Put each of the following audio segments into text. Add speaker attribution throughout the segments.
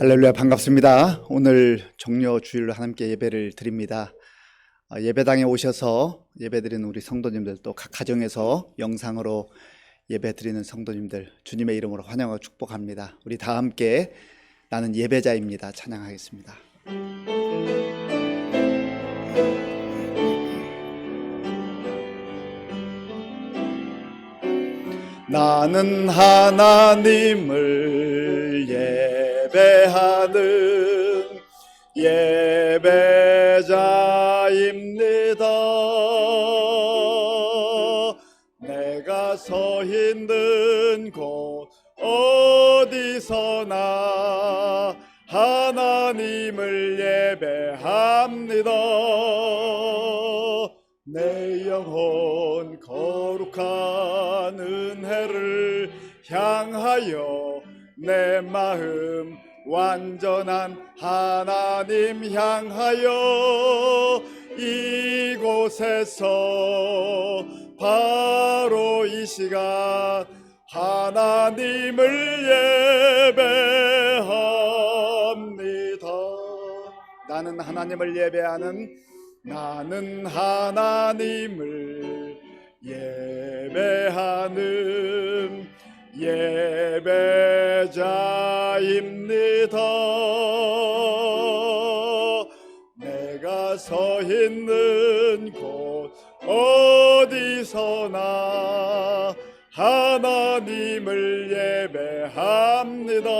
Speaker 1: 할렐루야, 반갑습니다. 오늘 종려 주일로 하나님께 예배를 드립니다. 예배당에 오셔서 예배드리는 우리 성도님들, 또 각 가정에서 영상으로 예배드리는 성도님들 주님의 이름으로 환영하고 축복합니다. 우리 다 함께 나는 예배자입니다 찬양하겠습니다. 나는 하나님을 예배하는 예배자입니다. 내가 서 있는 곳 어디서나 하나님을 예배합니다. 내 영혼 거룩한 은혜를 향하여 내 마음 완전한 하나님 향하여 이곳에서 바로 이 시간 하나님을 예배합니다. 나는 하나님을 예배하는 나는 하나님을 예배하는 예배자입니다. 내가 서 있는 곳 어디서나 하나님을 예배합니다.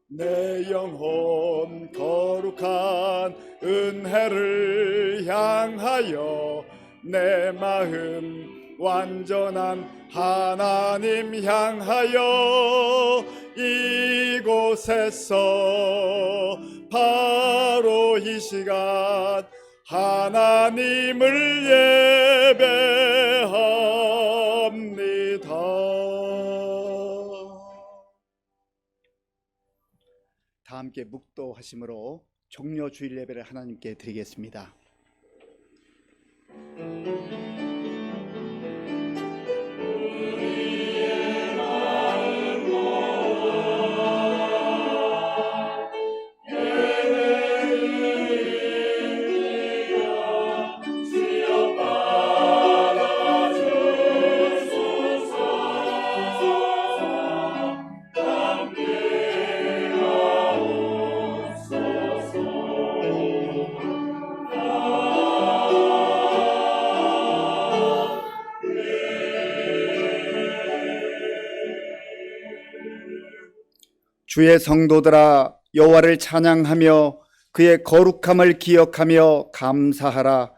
Speaker 1: 내 영혼 거룩한 은혜를 향하여 내 마음 완전한 하나님 향하여 이곳에서 바로 이 시간 하나님을 예배합니다. 다 함께 묵도하심으로 종려 주일 예배를 하나님께 드리겠습니다. 주의 성도들아 여호와를 찬양하며 그의 거룩함을 기억하며 감사하라.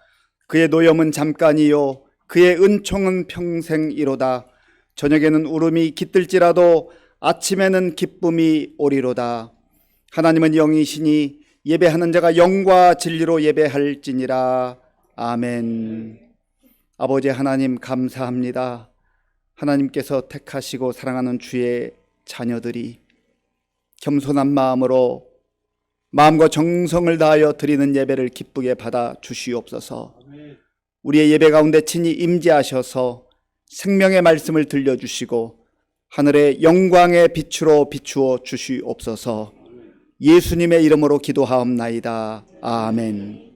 Speaker 1: 그의 노염은 잠깐이요 그의 은총은 평생이로다. 저녁에는 울음이 깃들지라도 아침에는 기쁨이 오리로다. 하나님은 영이시니 예배하는 자가 영과 진리로 예배할지니라. 아멘. 아버지 하나님 감사합니다. 하나님께서 택하시고 사랑하는 주의 자녀들이 겸손한 마음으로 마음과 정성을 다하여 드리는 예배를 기쁘게 받아 주시옵소서. 우리의 예배 가운데 친히 임재하셔서 생명의 말씀을 들려주시고 하늘의 영광의 빛으로 비추어 주시옵소서. 예수님의 이름으로 기도하옵나이다. 아멘.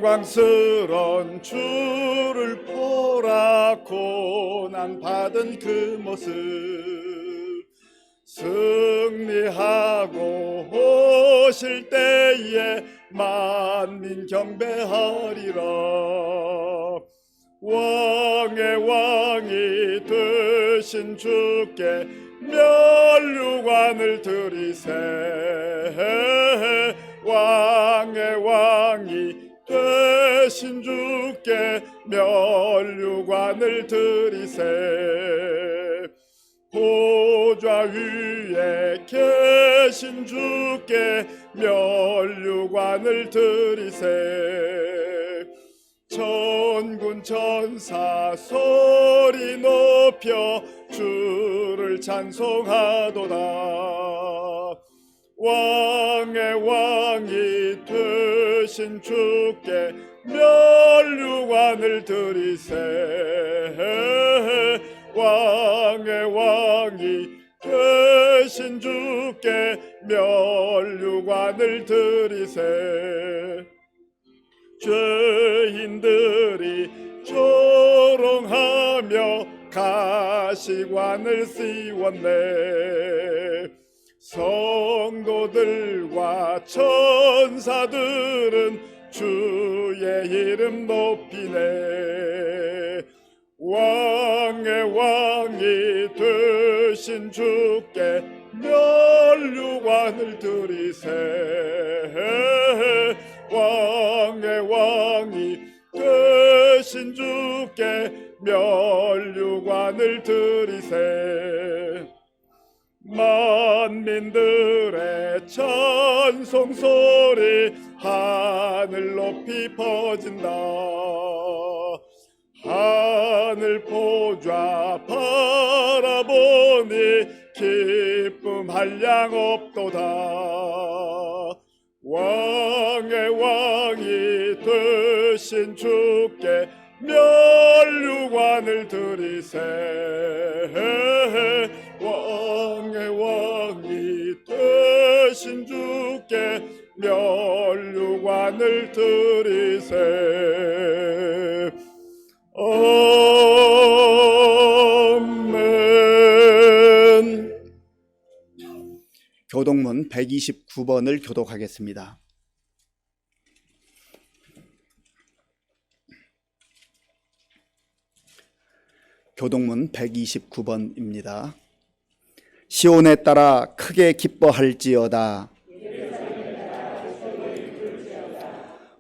Speaker 1: 영광스런 주를 보라. 고난 받은 그 모습 승리하고 오실 때에 만민 경배하리라. 왕의 왕이 되신 주께 면류관을 드리세. 왕의 왕이 되신 주께 면류관을 드리세. 보좌 위에 계신 주께 면류관을 드리세.
Speaker 2: 천군 천사 소리 높여 주를 찬송하도다. 왕의 왕이 되신 주께 면류관을 드리세. 왕의 왕이 되신 주께 면류관을 드리세. 죄인들이 조롱하며 가시관을 씌웠네. 성도들과 천사들은 주의 이름 높이네. 왕의 왕이 되신 주께 면류관을 드리세. 왕의 왕이 되신 주께 면류관을 드리세. 만민들의 찬송 소리 하늘 높이 퍼진다. 하늘 보좌 바라보니 기쁨 한량 없도다. 왕의 왕이 되신 주께 면류관을 드리세. 왕의 왕이 되신 주께 면류관을 드리세. 아멘.
Speaker 1: 교독문 129번을 교독하겠습니다. 교독문 129번입니다. 시온에 따라 크게 기뻐할지어다.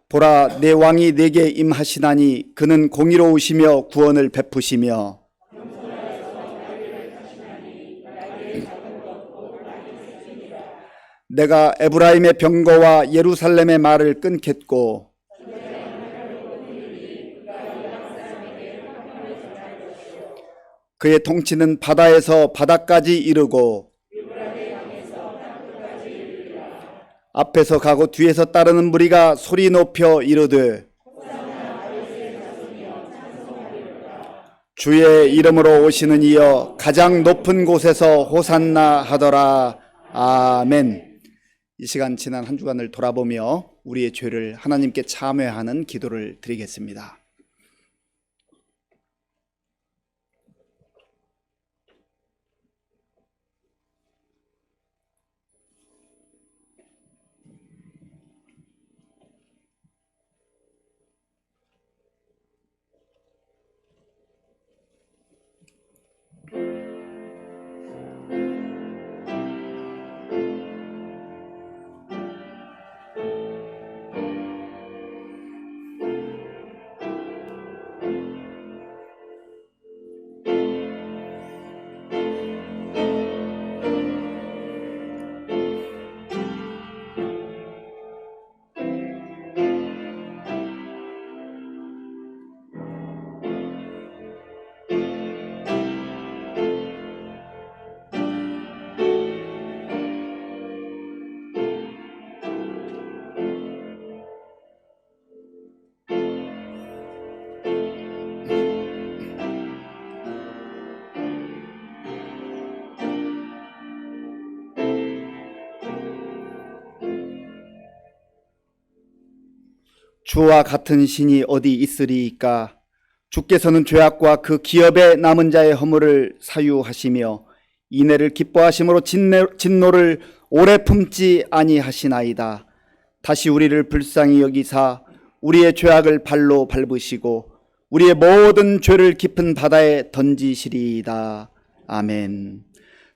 Speaker 1: 보라, 내 왕이 내게 임하시나니 그는 공의로우시며 구원을 베푸시며 내가 에브라임의 병거와 예루살렘의 말을 끊겠고 그의 통치는 바다에서 바다까지 이르고 앞에서 가고 뒤에서 따르는 무리가 소리 높여 이르되 주의 이름으로 오시는 이여 가장 높은 곳에서 호산나 하더라. 아멘. 이 시간 지난 한 주간을 돌아보며 우리의 죄를 하나님께 참회하는 기도를 드리겠습니다. 주와 같은 신이 어디 있으리이까. 주께서는 죄악과 그 기업에 남은 자의 허물을 사유하시며 인애를 기뻐하심으로 진노를 오래 품지 아니하시나이다. 다시 우리를 불쌍히 여기사 우리의 죄악을 발로 밟으시고 우리의 모든 죄를 깊은 바다에 던지시리이다. 아멘.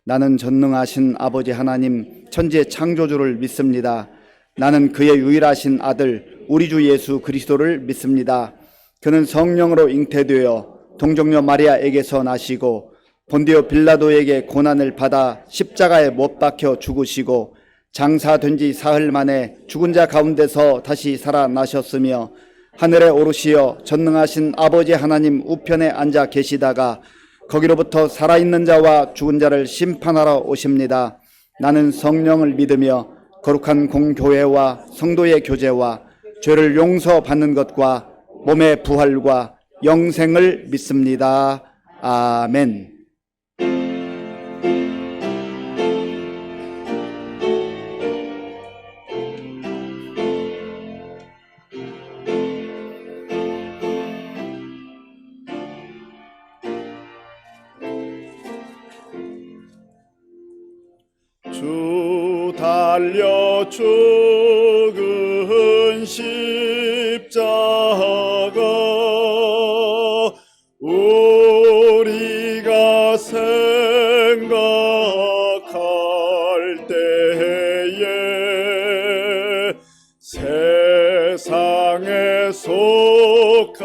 Speaker 1: 나는 전능하신 아버지 하나님 천지의 창조주를 믿습니다. 나는 그의 유일하신 아들 우리 주 예수 그리스도를 믿습니다. 그는 성령으로 잉태되어 동정녀 마리아에게서 나시고 본디오 빌라도에게 고난을 받아 십자가에 못 박혀 죽으시고 장사된 지 사흘 만에 죽은 자 가운데서 다시 살아나셨으며 하늘에 오르시어 전능하신 아버지 하나님 우편에 앉아 계시다가 거기로부터 살아있는 자와 죽은 자를 심판하러 오십니다. 나는 성령을 믿으며 거룩한 공교회와 성도의 교제와 죄를 용서받는 것과 몸의 부활과 영생을 믿습니다. 아멘.
Speaker 2: 주 달려 죽은 십자가 우리가 생각할 때에 세상에 속한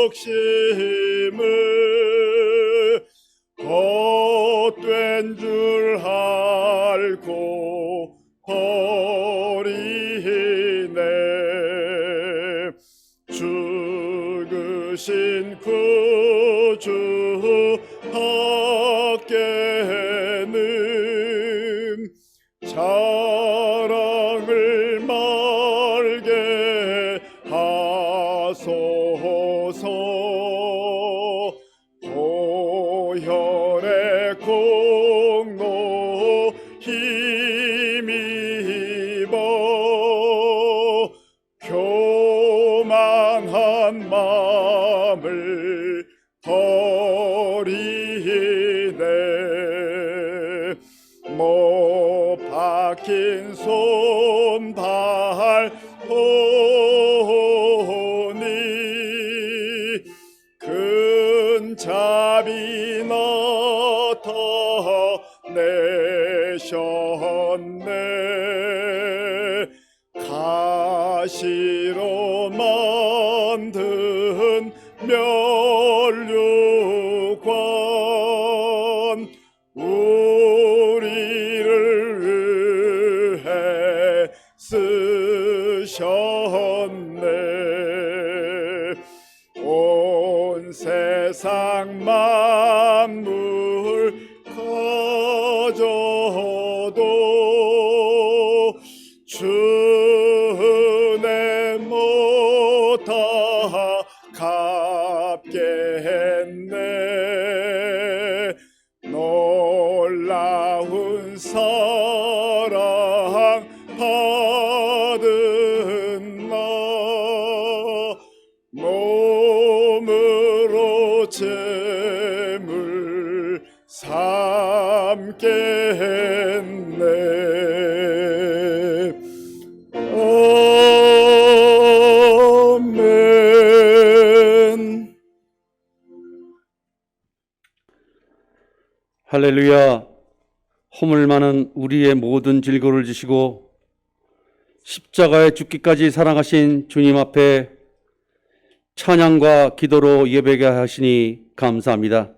Speaker 2: 욕심을 헛된 줄 알고 버리네. 죽으신 구주 밖에는 자랑을 말게 하소서. 보혈의 공로 힘입어 교만한 마음을 버리네. 못 박힌 손발 보니 큰 자비 나타내셨네. 가시로 만든 면류관 우리를 위해 쓰셨네. 온 세상 만물 가져도 주 은혜 못다 갚겠네. 놀라운 사랑 받은 나 몸으로 제물 삼겠네. 아멘.
Speaker 3: 할렐루야. 허물 많은 우리의 모든 질고를 지시고 십자가에 죽기까지 사랑하신 주님 앞에 찬양과 기도로 예배게 하시니 감사합니다.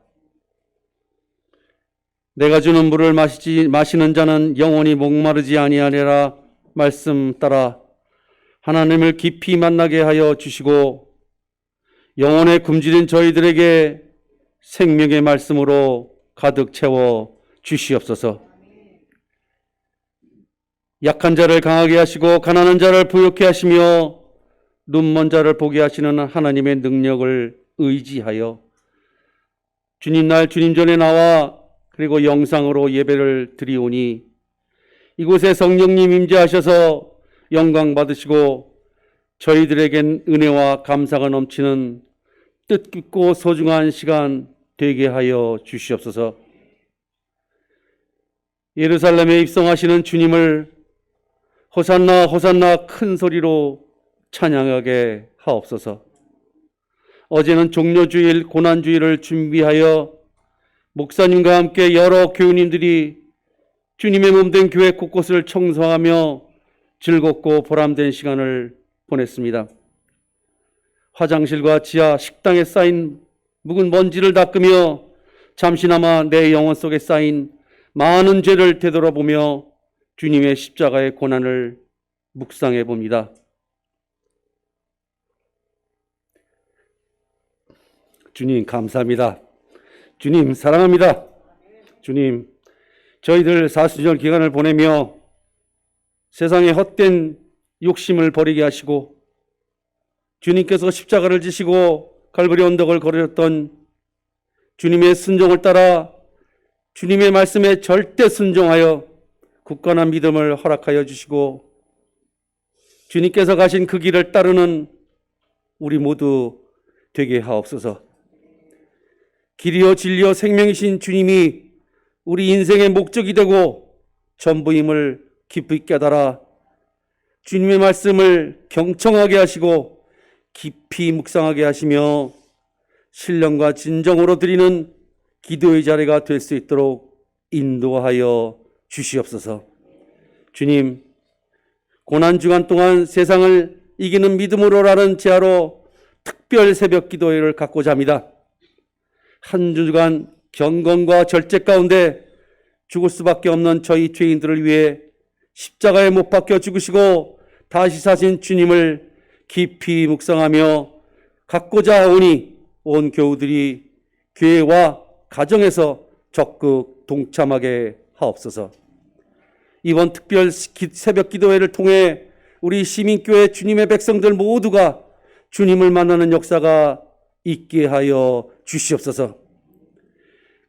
Speaker 3: 내가 주는 물을 마시는 자는 영원히 목마르지 아니하리라 말씀 따라 하나님을 깊이 만나게 하여 주시고 영혼에 굶주린 저희들에게 생명의 말씀으로 가득 채워 주시옵소서. 약한 자를 강하게 하시고 가난한 자를 부욕케 하시며 눈먼 자를 보게 하시는 하나님의 능력을 의지하여 주님 날 주님 전에 나와 그리고 영상으로 예배를 드리오니 이곳에 성령님 임재하셔서 영광 받으시고 저희들에겐 은혜와 감사가 넘치는 뜻깊고 소중한 시간 되게 하여 주시옵소서. 예루살렘에 입성하시는 주님을 호산나 호산나 큰 소리로 찬양하게 하옵소서. 어제는 종료주일 고난주일을 준비하여 목사님과 함께 여러 교우님들이 주님의 몸된 교회 곳곳을 청소하며 즐겁고 보람된 시간을 보냈습니다. 화장실과 지하 식당에 쌓인 묵은 먼지를 닦으며 잠시나마 내 영혼 속에 쌓인 많은 죄를 되돌아보며 주님의 십자가의 고난을 묵상해 봅니다. 주님 감사합니다. 주님 사랑합니다. 주님, 저희들 사순절 기간을 보내며 세상의 헛된 욕심을 버리게 하시고 주님께서 십자가를 지시고 갈보리 언덕을 걸으셨던 주님의 순종을 따라 주님의 말씀에 절대 순종하여 굳건한 믿음을 허락하여 주시고 주님께서 가신 그 길을 따르는 우리 모두 되게 하옵소서. 길이요 진리요 생명이신 주님이 우리 인생의 목적이 되고 전부임을 깊이 깨달아 주님의 말씀을 경청하게 하시고 깊이 묵상하게 하시며 신령과 진정으로 드리는 기도의 자리가 될 수 있도록 인도하여 주시옵소서. 주님, 고난주간 동안 세상을 이기는 믿음으로라는 제하로 특별 새벽 기도회를 갖고자 합니다. 한 주간 경건과 절제 가운데 죽을 수밖에 없는 저희 죄인들을 위해 십자가에 못 박혀 죽으시고 다시 사신 주님을 깊이 묵상하며 갖고자 하오니 온 교우들이 교회와 가정에서 적극 동참하게 하옵소서. 이번 특별 새벽 기도회를 통해 우리 시민교회 주님의 백성들 모두가 주님을 만나는 역사가 있게 하여 주시옵소서.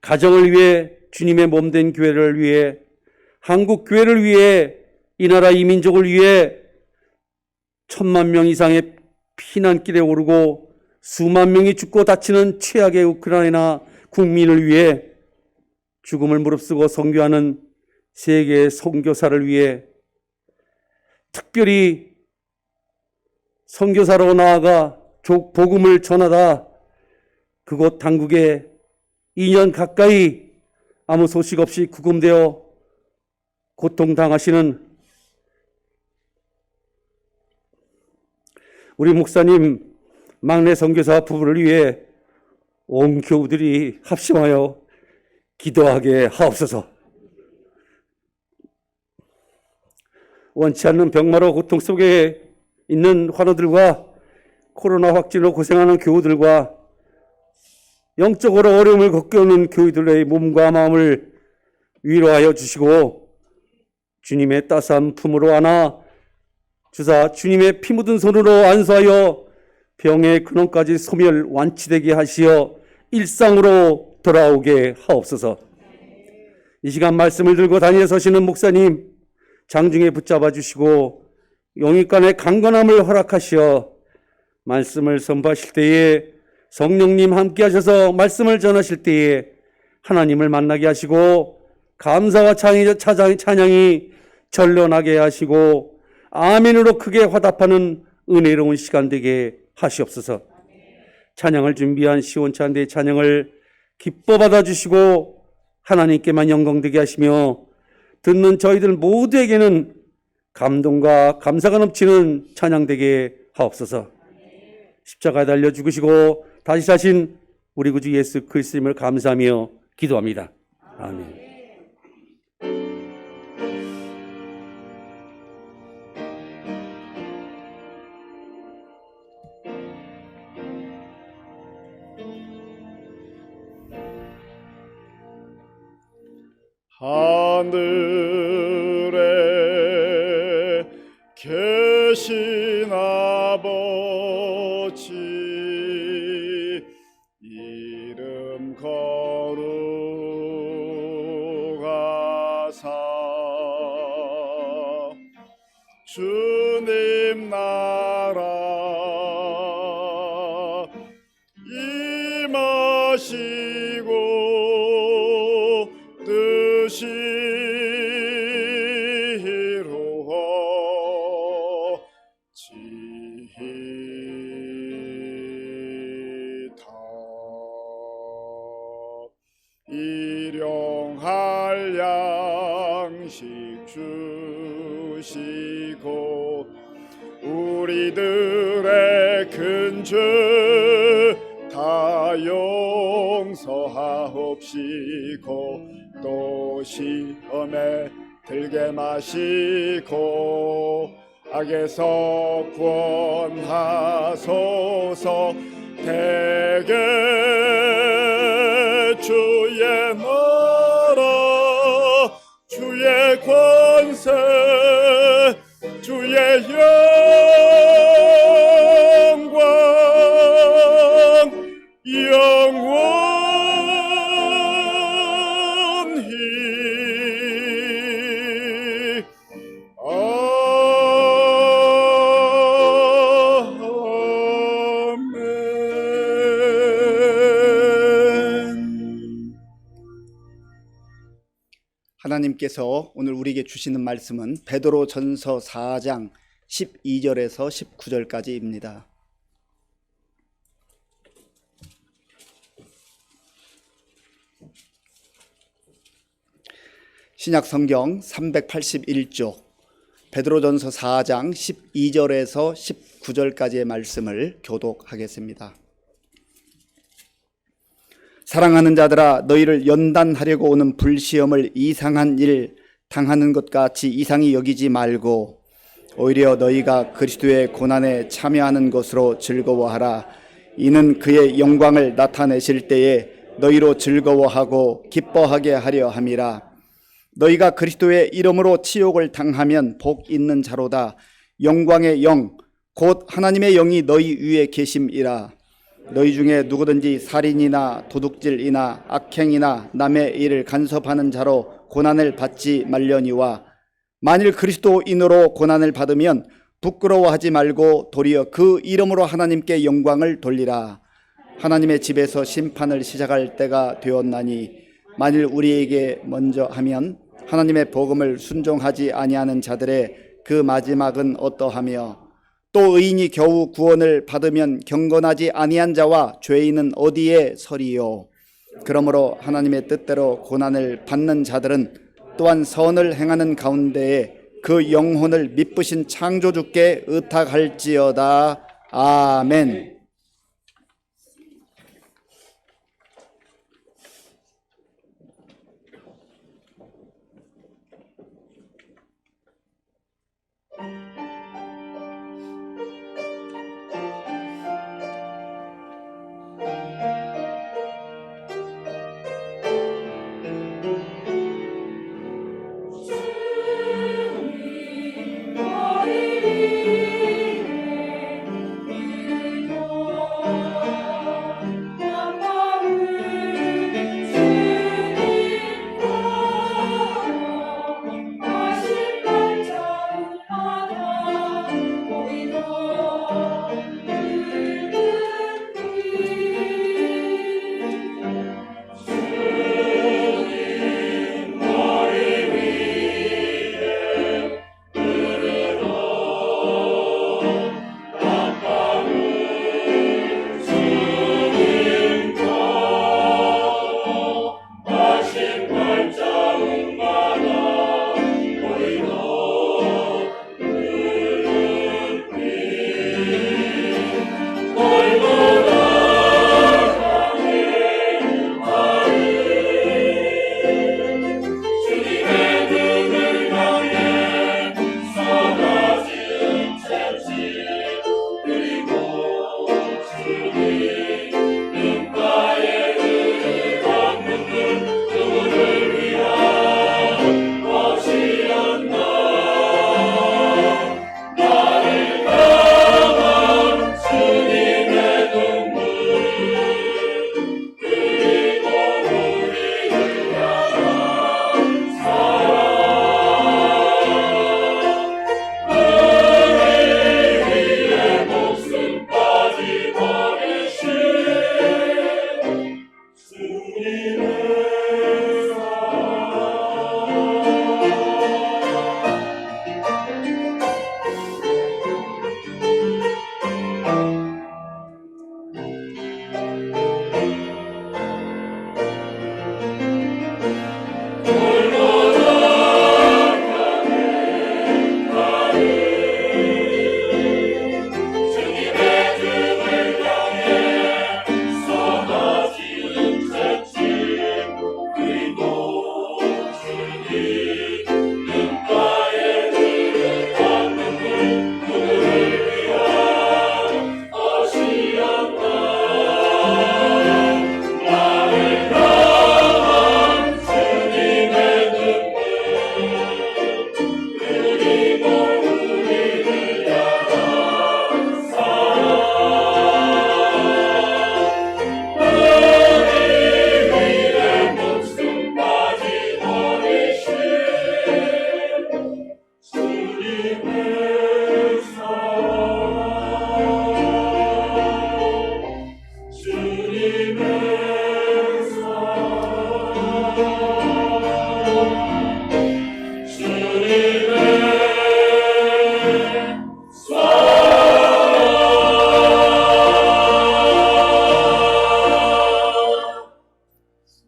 Speaker 3: 가정을 위해 주님의 몸된 교회를 위해 한국 교회를 위해 이 나라 이 민족을 위해 1,000만 명 이상의 피난길에 오르고 수만 명이 죽고 다치는 최악의 우크라이나 국민을 위해 죽음을 무릅쓰고 선교하는 세계 선교사를 위해 특별히 선교사로 나아가 복음을 전하다 그곳 당국에 2년 가까이 아무 소식 없이 구금되어 고통당하시는 우리 목사님 막내 선교사 부부를 위해 온 교우들이 합심하여 기도하게 하옵소서. 원치 않는 병마로 고통 속에 있는 환우들과 코로나 확진으로 고생하는 교우들과 영적으로 어려움을 겪어오는 교우들의 몸과 마음을 위로하여 주시고 주님의 따스한 품으로 안아 주사 주님의 피 묻은 손으로 안수하여 병의 근원까지 소멸 완치되게 하시어 일상으로 돌아오게 하옵소서. 이 시간 말씀을 들고 다니에 서시는 목사님 장중에 붙잡아 주시고 영육간의 강건함을 허락하시어 말씀을 선포하실 때에 성령님 함께 하셔서 말씀을 전하실 때에 하나님을 만나게 하시고 감사와 찬양이 전련하게 하시고 아멘으로 크게 화답하는 은혜로운 시간 되게 하시옵소서. 찬양을 준비한 시온찬대의 찬양을 기뻐 받아주시고 하나님께만 영광되게 하시며 듣는 저희들 모두에게는 감동과 감사가 넘치는 찬양 되게 하옵소서. 십자가에 달려 죽으시고 다시 사신 우리 구주 예수 그리스도임을 감사하며 기도합니다. 아멘.
Speaker 2: 하늘에 계신 아버지 이름 거룩하사 주님 나라 임하시고 뜻이 이루어 지다 일용할 양식 주시고 우리들의 큰 죄 다 용서하옵시고 또 시험에 들게 마시고 악에서 구원하소서. 대개 영원히 아멘.
Speaker 1: 하나님께서 오늘 우리에게 주시는 말씀은 베드로전서 4장 12절에서 19절까지입니다. 신약 성경 381쪽 베드로전서 4장 12절에서 19절까지의 말씀을 교독하겠습니다. 사랑하는 자들아, 너희를 연단하려고 오는 불시험을 이상한 일 당하는 것 같이 이상히 여기지 말고 오히려 너희가 그리스도의 고난에 참여하는 것으로 즐거워하라. 이는 그의 영광을 나타내실 때에 너희로 즐거워하고 기뻐하게 하려 함이라. 너희가 그리스도의 이름으로 치욕을 당하면 복 있는 자로다. 영광의 영 곧 하나님의 영이 너희 위에 계심이라. 너희 중에 누구든지 살인이나 도둑질이나 악행이나 남의 일을 간섭하는 자로 고난을 받지 말려니와 만일 그리스도인으로 고난을 받으면 부끄러워하지 말고 도리어 그 이름으로 하나님께 영광을 돌리라. 하나님의 집에서 심판을 시작할 때가 되었나니 만일 우리에게 먼저 하면 하나님의 복음을 순종하지 아니하는 자들의 그 마지막은 어떠하며 또 의인이 겨우 구원을 받으면 경건하지 아니한 자와 죄인은 어디에 서리요. 그러므로 하나님의 뜻대로 고난을 받는 자들은 또한 선을 행하는 가운데에 그 영혼을 미쁘신 창조주께 의탁할지어다. 아멘.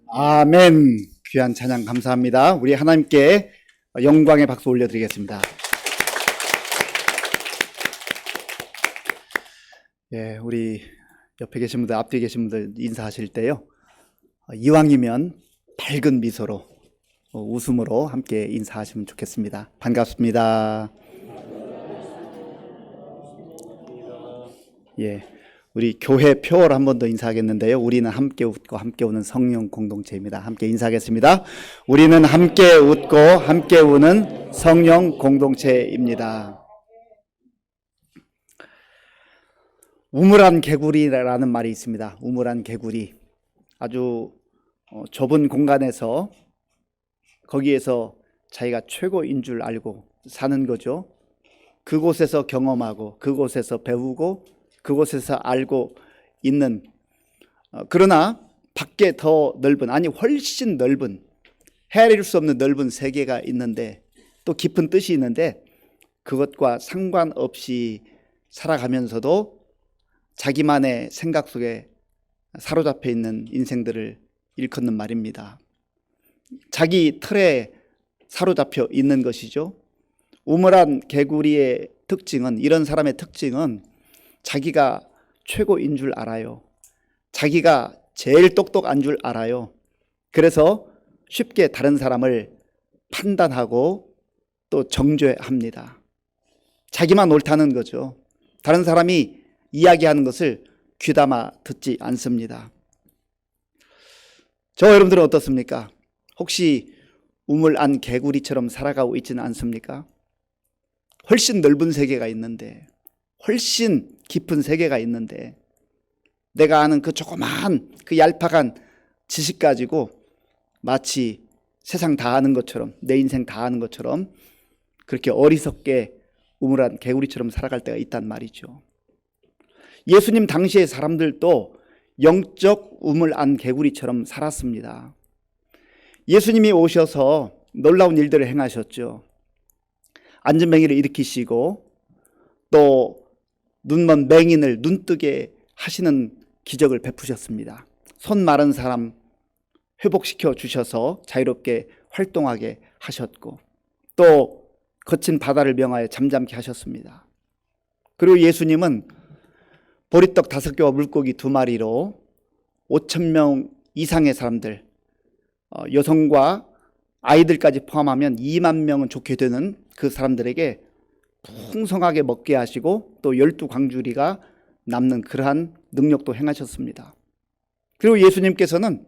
Speaker 1: 아멘. 귀한 찬양 감사합니다. 우리 하나님께 영광의 박수 올려드리겠습니다. 예, 우리 옆에 계신 분들, 앞뒤에 계신 분들 인사하실 때요, 이왕이면 밝은 미소로, 웃음으로 함께 인사하시면 좋겠습니다. 반갑습니다. 예, 우리 교회 표어로 한 번 더 인사하겠는데요. 우리는 함께 웃고 함께 우는 성령 공동체입니다. 함께 인사하겠습니다. 우리는 함께 웃고 함께 우는 성령 공동체입니다. 우물안 개구리라는 말이 있습니다. 우물안 개구리. 아주 좁은 공간에서 거기에서 자기가 최고인 줄 알고 사는 거죠. 그곳에서 경험하고 그곳에서 배우고 그곳에서 알고 있는, 그러나 밖에 더 넓은, 아니 훨씬 넓은, 헤아릴 수 없는 넓은 세계가 있는데, 또 깊은 뜻이 있는데, 그것과 상관없이 살아가면서도 자기만의 생각 속에 사로잡혀 있는 인생들을 일컫는 말입니다. 자기 틀에 사로잡혀 있는 것이죠. 우물안 개구리의 특징은, 이런 사람의 특징은 자기가 최고인 줄 알아요. 자기가 제일 똑똑한 줄 알아요. 그래서 쉽게 다른 사람을 판단하고 또 정죄합니다. 자기만 옳다는 거죠. 다른 사람이 이야기하는 것을 귀담아 듣지 않습니다. 저 여러분들은 어떻습니까? 혹시 우물 안 개구리처럼 살아가고 있지는 않습니까? 훨씬 넓은 세계가 있는데, 훨씬 깊은 세계가 있는데, 내가 아는 그 조그마한 그 얄팍한 지식 가지고 마치 세상 다 아는 것처럼, 내 인생 다 아는 것처럼 그렇게 어리석게 우물안 개구리처럼 살아갈 때가 있단 말이죠. 예수님 당시의 사람들도 영적 우물안 개구리처럼 살았습니다. 예수님이 오셔서 놀라운 일들을 행하셨죠. 안전뱅이를 일으키시고 또 눈먼 맹인을 눈뜨게 하시는 기적을 베푸셨습니다. 손 마른 사람 회복시켜 주셔서 자유롭게 활동하게 하셨고, 또 거친 바다를 명하여 잠잠케 하셨습니다. 그리고 예수님은 보리떡 5개와 물고기 2마리로 5,000명 이상의 사람들, 여성과 아이들까지 포함하면 2만 명은 좋게 되는 그 사람들에게 풍성하게 먹게 하시고, 또 12광주리가 남는 그러한 능력도 행하셨습니다. 그리고 예수님께서는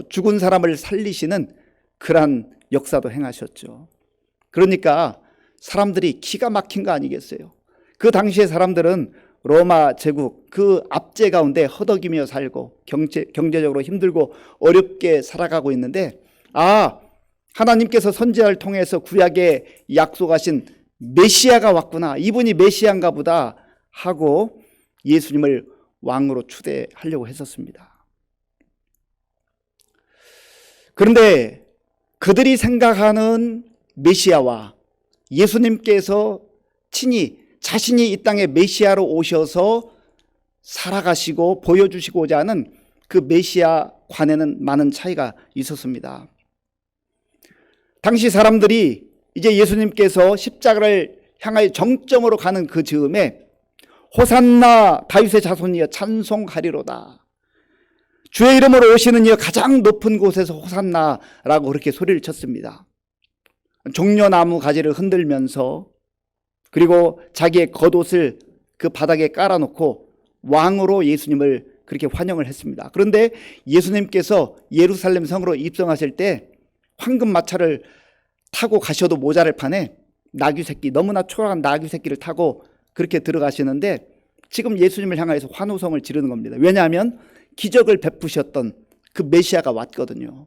Speaker 1: 죽은 사람을 살리시는 그러한 역사도 행하셨죠. 그러니까 사람들이 기가 막힌 거 아니겠어요? 그 당시의 사람들은 로마 제국 그 압제 가운데 허덕이며 살고 경제적으로 힘들고 어렵게 살아가고 있는데, 하나님께서 선지자를 통해서 구약에 약속하신 메시아가 왔구나, 이분이 메시아인가 보다 하고 예수님을 왕으로 추대하려고 했었습니다. 그런데 그들이 생각하는 메시아와 예수님께서 친히 자신이 이 땅에 메시아로 오셔서 살아가시고 보여주시고자 하는 그 메시아 관에는 많은 차이가 있었습니다. 당시 사람들이 이제 예수님께서 십자가를 향하여 정점으로 가는 그 즈음에 호산나 다윗의 자손이여 찬송하리로다, 주의 이름으로 오시는 이여 가장 높은 곳에서 호산나라고 그렇게 소리를 쳤습니다. 종려나무 가지를 흔들면서, 그리고 자기의 겉옷을 그 바닥에 깔아놓고 왕으로 예수님을 그렇게 환영을 했습니다. 그런데 예수님께서 예루살렘 성으로 입성하실 때 황금 마차를 타고 가셔도 모자랄 판에 나귀 새끼, 너무나 초라한 나귀 새끼를 타고 그렇게 들어가시는데, 지금 예수님을 향해서 환호성을 지르는 겁니다. 왜냐하면 기적을 베푸셨던 그 메시아가 왔거든요.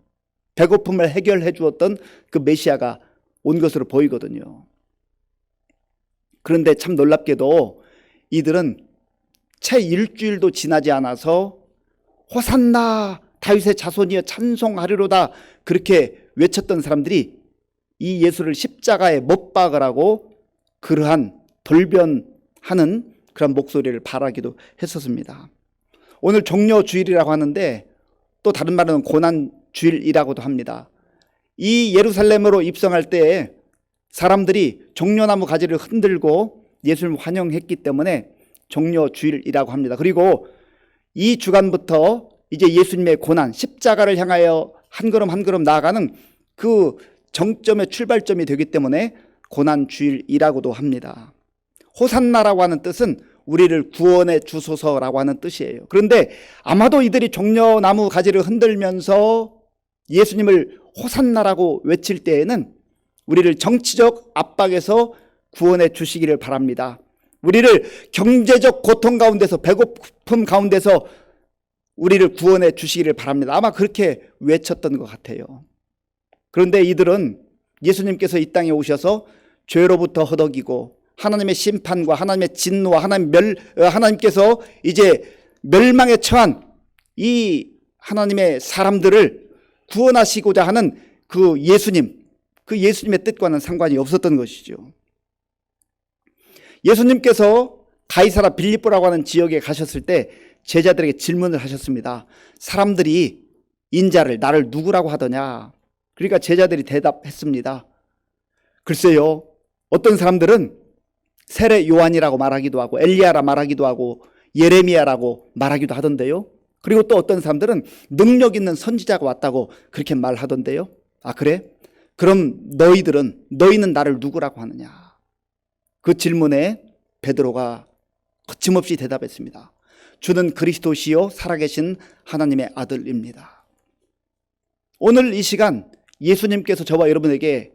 Speaker 1: 배고픔을 해결해 주었던 그 메시아가 온 것으로 보이거든요. 그런데 참 놀랍게도 이들은 채 일주일도 지나지 않아서 호산나 다윗의 자손이여 찬송하리로다 그렇게 외쳤던 사람들이 이 예수를 십자가에 못 박으라고 그러한 돌변하는 그런 목소리를 발하기도 했었습니다. 오늘 종려주일이라고 하는데 또 다른 말은 고난주일이라고도 합니다. 이 예루살렘으로 입성할 때 사람들이 종려나무 가지를 흔들고 예수님을 환영했기 때문에 종려주일이라고 합니다. 그리고 이 주간부터 이제 예수님의 고난, 십자가를 향하여 한 걸음 한 걸음 나아가는 그 정점의 출발점이 되기 때문에 고난주일이라고도 합니다. 호산나라고 하는 뜻은 우리를 구원해 주소서라고 하는 뜻이에요. 그런데 아마도 이들이 종려나무 가지를 흔들면서 예수님을 호산나라고 외칠 때에는 우리를 정치적 압박에서 구원해 주시기를 바랍니다. 우리를 경제적 고통 가운데서, 배고픔 가운데서 우리를 구원해 주시기를 바랍니다. 아마 그렇게 외쳤던 것 같아요. 그런데 이들은 예수님께서 이 땅에 오셔서 죄로부터 허덕이고 하나님의 심판과 하나님의 진노와 하나님께서 이제 멸망에 처한 이 하나님의 사람들을 구원하시고자 하는 그 예수님의 뜻과는 상관이 없었던 것이죠. 예수님께서 가이사라 빌립보라고 하는 지역에 가셨을 때 제자들에게 질문을 하셨습니다. 사람들이 인자를 나를 누구라고 하더냐? 그러니까 제자들이 대답했습니다. 글쎄요, 어떤 사람들은 세례 요한이라고 말하기도 하고 엘리야라 말하기도 하고 예레미야라고 말하기도 하던데요. 그리고 또 어떤 사람들은 능력 있는 선지자가 왔다고 그렇게 말하던데요. 아, 그래? 그럼 너희는 나를 누구라고 하느냐? 그 질문에 베드로가 거침없이 대답했습니다. 주는 그리스도시요 살아계신 하나님의 아들입니다. 오늘 이 시간 예수님께서 저와 여러분에게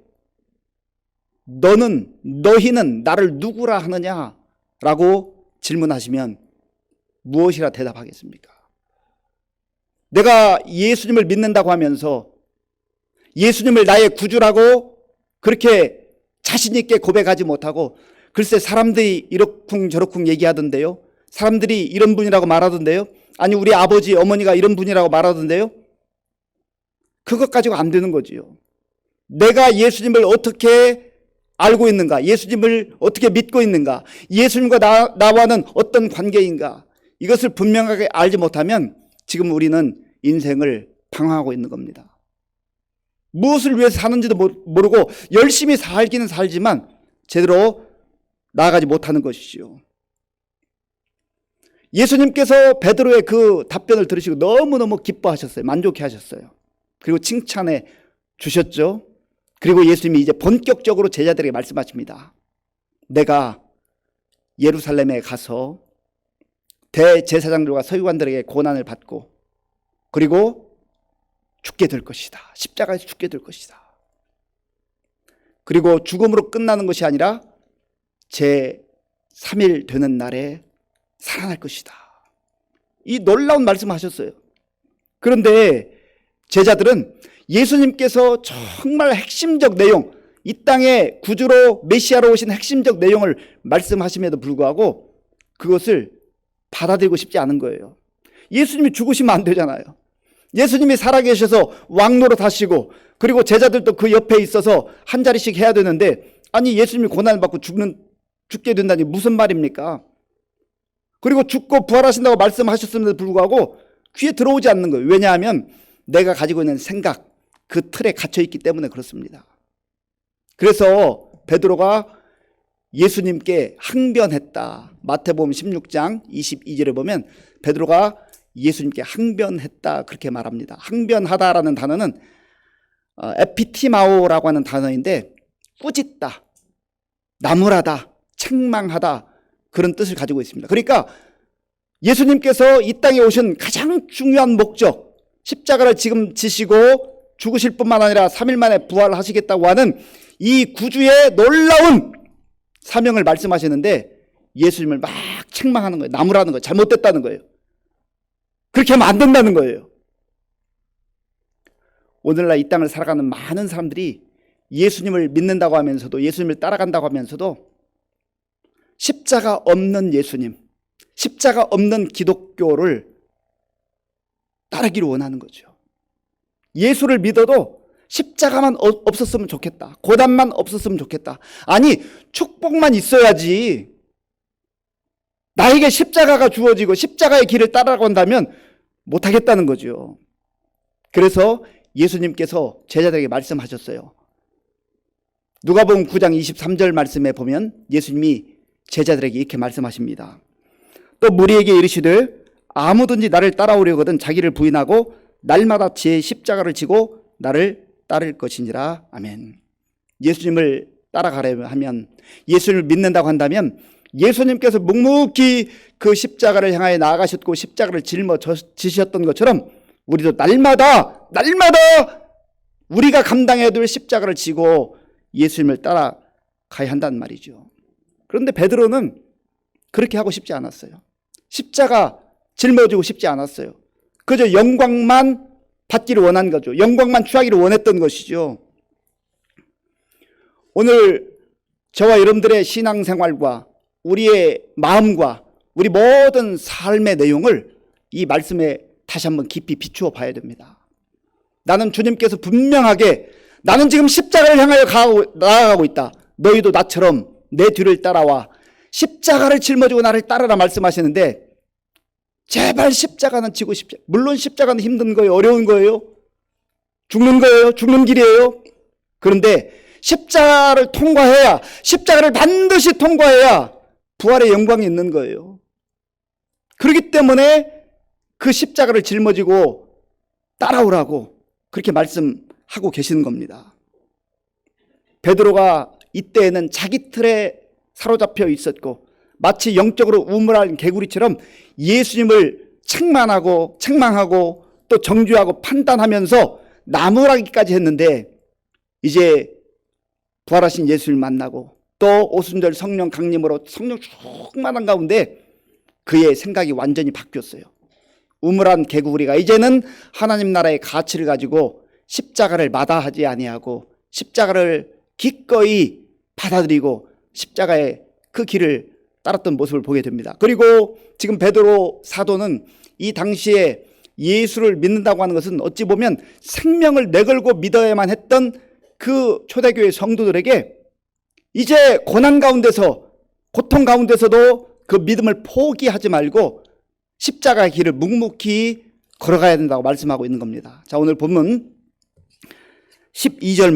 Speaker 1: 너희는 나를 누구라 하느냐라고 질문하시면 무엇이라 대답하겠습니까? 내가 예수님을 믿는다고 하면서 예수님을 나의 구주라고 그렇게 자신 있게 고백하지 못하고 글쎄 사람들이 이러쿵 저러쿵 얘기하던데요. 사람들이 이런 분이라고 말하던데요. 아니 우리 아버지 어머니가 이런 분이라고 말하던데요. 그것 가지고 안 되는 거지요. 내가 예수님을 어떻게 알고 있는가? 예수님을 어떻게 믿고 있는가? 예수님과 나와는 어떤 관계인가? 이것을 분명하게 알지 못하면 지금 우리는 인생을 방황하고 있는 겁니다. 무엇을 위해서 사는지도 모르고 열심히 살기는 살지만 제대로 나아가지 못하는 것이지요. 예수님께서 베드로의 그 답변을 들으시고 너무너무 기뻐하셨어요. 만족해 하셨어요. 그리고 칭찬해 주셨죠. 그리고 예수님이 이제 본격적으로 제자들에게 말씀하십니다. 내가 예루살렘에 가서 대제사장들과 서기관들에게 고난을 받고 그리고 죽게 될 것이다. 십자가에서 죽게 될 것이다. 그리고 죽음으로 끝나는 것이 아니라 제 3일 되는 날에 살아날 것이다. 이 놀라운 말씀을 하셨어요. 그런데 제자들은 예수님께서 정말 핵심적 내용, 이 땅에 구주로 메시아로 오신 핵심적 내용을 말씀하심에도 불구하고 그것을 받아들이고 싶지 않은 거예요. 예수님이 죽으시면 안 되잖아요. 예수님이 살아계셔서 왕노릇 하시고 그리고 제자들도 그 옆에 있어서 한 자리씩 해야 되는데 아니 예수님이 고난을 받고 죽게 된다니 무슨 말입니까? 그리고 죽고 부활하신다고 말씀하셨음에도 불구하고 귀에 들어오지 않는 거예요. 왜냐하면 내가 가지고 있는 생각, 그 틀에 갇혀있기 때문에 그렇습니다. 그래서 베드로가 예수님께 항변했다. 마태복음 16장 22절에 보면 베드로가 예수님께 항변했다 그렇게 말합니다. 항변하다라는 단어는 에피티마오라고 하는 단어인데 꾸짖다, 나무라다, 책망하다 그런 뜻을 가지고 있습니다. 그러니까 예수님께서 이 땅에 오신 가장 중요한 목적, 십자가를 지금 지시고 죽으실 뿐만 아니라 3일 만에 부활하시겠다고 하는 이 구주의 놀라운 사명을 말씀하시는데 예수님을 막 책망하는 거예요. 나무라는 거예요. 잘못됐다는 거예요. 그렇게 하면 안 된다는 거예요. 오늘날 이 땅을 살아가는 많은 사람들이 예수님을 믿는다고 하면서도 예수님을 따라간다고 하면서도 십자가 없는 예수님, 십자가 없는 기독교를 따르기를 원하는 거죠. 예수를 믿어도 십자가만 없었으면 좋겠다. 고난만 없었으면 좋겠다. 아니, 축복만 있어야지. 나에게 십자가가 주어지고 십자가의 길을 따라간다면 못하겠다는 거죠. 그래서 예수님께서 제자들에게 말씀하셨어요. 누가복음 9장 23절 말씀에 보면 예수님이 제자들에게 이렇게 말씀하십니다. 또 무리에게 이르시되 아무든지 나를 따라오려거든 자기를 부인하고 날마다 제 십자가를 지고 나를 따를 것이니라. 아멘. 예수님을 따라가려면 하면, 예수님을 믿는다고 한다면 예수님께서 묵묵히 그 십자가를 향하여 나아가셨고 십자가를 짊어지셨던 것처럼 우리도 날마다 우리가 감당해야 될 십자가를 지고 예수님을 따라가야 한다는 말이죠. 그런데 베드로는 그렇게 하고 싶지 않았어요. 십자가 짊어지고 싶지 않았어요. 그저 영광만 받기를 원한 거죠. 영광만 취하기를 원했던 것이죠. 오늘 저와 여러분들의 신앙생활과 우리의 마음과 우리 모든 삶의 내용을 이 말씀에 다시 한번 깊이 비추어 봐야 됩니다. 나는 주님께서 분명하게 나는 지금 십자가를 향하여 나아가고 있다. 너희도 나처럼 내 뒤를 따라와 십자가를 짊어지고 나를 따르라 말씀하시는데, 제발 십자가는 지고 싶지. 물론 십자가는 힘든 거예요. 어려운 거예요. 죽는 거예요. 죽는 길이에요. 그런데 십자가를 통과해야, 십자가를 반드시 통과해야 부활의 영광이 있는 거예요. 그렇기 때문에 그 십자가를 짊어지고 따라오라고 그렇게 말씀하고 계시는 겁니다. 베드로가 이때에는 자기 틀에 사로잡혀 있었고 마치 영적으로 우물한 개구리처럼 예수님을 책망하고 또 정죄하고 판단하면서 나무라기까지 했는데, 이제 부활하신 예수를 만나고 또 오순절 성령 강림으로 성령 충만한 가운데 그의 생각이 완전히 바뀌었어요. 우물한 개구리가 이제는 하나님 나라의 가치를 가지고 십자가를 마다하지 아니하고 십자가를 기꺼이 받아들이고 십자가의 그 길을 따랐던 모습을 보게 됩니다. 그리고 지금 베드로 사도는 이 당시에 예수를 믿는다고 하는 것은 어찌 보면 생명을 내걸고 믿어야만 했던 그 초대교회 성도들에게 이제 고난 가운데서, 고통 가운데서도 그 믿음을 포기하지 말고 십자가의 길을 묵묵히 걸어가야 된다고 말씀하고 있는 겁니다. 자, 오늘 본문 12절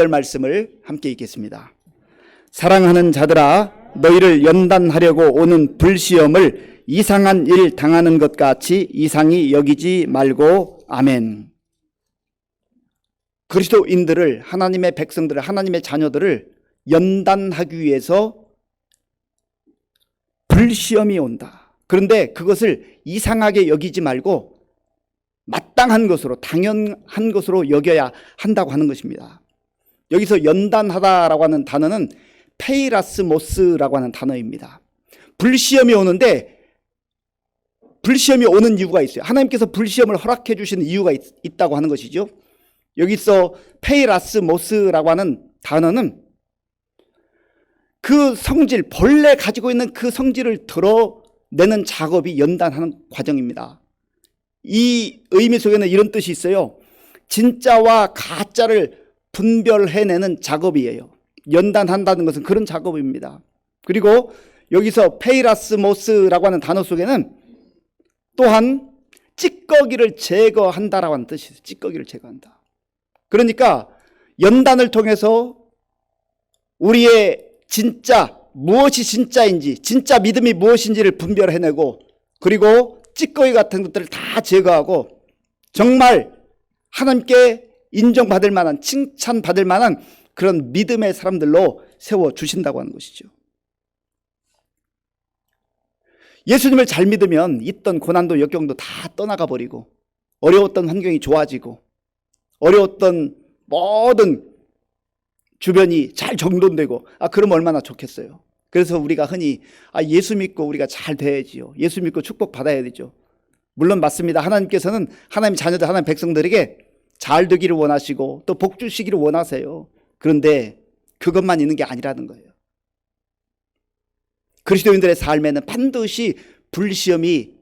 Speaker 1: 말씀을 함께 읽겠습니다. 사랑하는 자들아, 너희를 연단하려고 오는 불시험을 이상한 일 당하는 것 같이 이상히 여기지 말고. 아멘. 그리스도인들을, 하나님의 백성들을, 하나님의 자녀들을 연단하기 위해서 불시험이 온다. 그런데 그것을 이상하게 여기지 말고 마땅한 것으로, 당연한 것으로 여겨야 한다고 하는 것입니다. 여기서 연단하다라고 하는 단어는 페이라스모스라고 하는 단어입니다. 불시험이 오는데, 불시험이 오는 이유가 있어요. 하나님께서 불시험을 허락해 주시는 이유가 있다고 하는 것이죠. 여기서 페이라스모스라고 하는 단어는 그 성질, 본래 가지고 있는 그 성질을 드러내는 작업이 연단하는 과정입니다. 이 의미 속에는 이런 뜻이 있어요. 진짜와 가짜를 분별해내는 작업이에요. 연단한다는 것은 그런 작업입니다. 그리고 여기서 페이라스모스라고 하는 단어 속에는 또한 찌꺼기를 제거한다라고 하는 뜻이 있어요. 찌꺼기를 제거한다. 그러니까 연단을 통해서 우리의 진짜, 무엇이 진짜인지, 진짜 믿음이 무엇인지를 분별해내고, 그리고 찌꺼기 같은 것들을 다 제거하고 정말 하나님께 인정받을 만한, 칭찬받을 만한 그런 믿음의 사람들로 세워주신다고 하는 것이죠. 예수님을 잘 믿으면 있던 고난도 역경도 다 떠나가 버리고, 어려웠던 환경이 좋아지고, 어려웠던 모든 주변이 잘 정돈되고, 그러면 얼마나 좋겠어요. 그래서 우리가 흔히 예수 믿고 우리가 잘 돼야지요. 예수 믿고 축복 받아야 되죠. 물론 맞습니다. 하나님께서는 하나님 자녀들, 하나님 백성들에게 잘 되기를 원하시고 또 복 주시기를 원하세요. 그런데 그것만 있는 게 아니라는 거예요. 그리스도인들의 삶에는 반드시 불시험이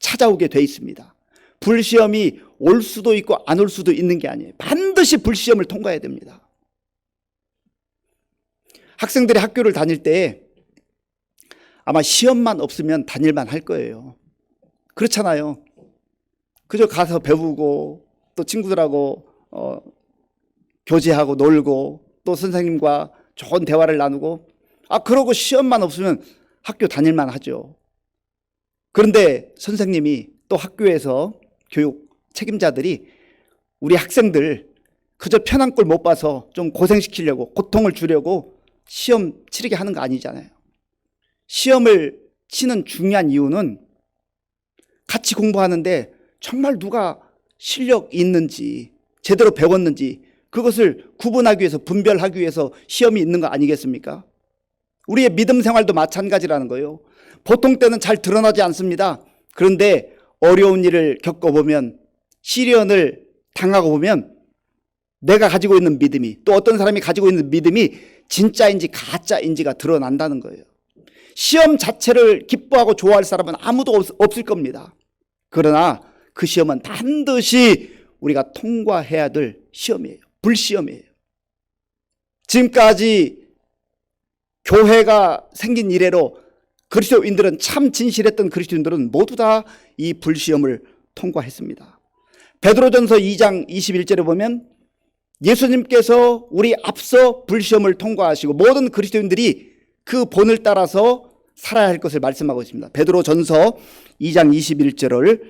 Speaker 1: 찾아오게 돼 있습니다. 불시험이 올 수도 있고 안 올 수도 있는 게 아니에요. 반드시 불시험을 통과해야 됩니다. 학생들이 학교를 다닐 때 아마 시험만 없으면 다닐만 할 거예요. 그렇잖아요. 그저 가서 배우고 또 친구들하고 교제하고 놀고 또 선생님과 좋은 대화를 나누고 그러고 시험만 없으면 학교 다닐만 하죠. 그런데 선생님이 또 학교에서 교육 책임자들이 우리 학생들 그저 편한 꼴 못 봐서 좀 고생시키려고 고통을 주려고 시험 치르게 하는 거 아니잖아요. 시험을 치는 중요한 이유는 같이 공부하는데 정말 누가 실력 있는지 제대로 배웠는지 그것을 구분하기 위해서 분별하기 위해서 시험이 있는 거 아니겠습니까? 우리의 믿음 생활도 마찬가지라는 거예요. 보통 때는 잘 드러나지 않습니다. 그런데 어려운 일을 겪어보면 시련을 당하고 보면 내가 가지고 있는 믿음이 또 어떤 사람이 가지고 있는 믿음이 진짜인지 가짜인지가 드러난다는 거예요. 시험 자체를 기뻐하고 좋아할 사람은 아무도 없을 겁니다. 그러나 그 시험은 반드시 우리가 통과해야 될 시험이에요. 불시험이에요. 지금까지 교회가 생긴 이래로 그리스도인들은 참 진실했던 그리스도인들은 모두 다 이 불시험을 통과했습니다. 베드로전서 2장 21절에 보면 예수님께서 우리 앞서 불시험을 통과하시고 모든 그리스도인들이 그 본을 따라서 살아야 할 것을 말씀하고 있습니다. 베드로전서 2장 21절을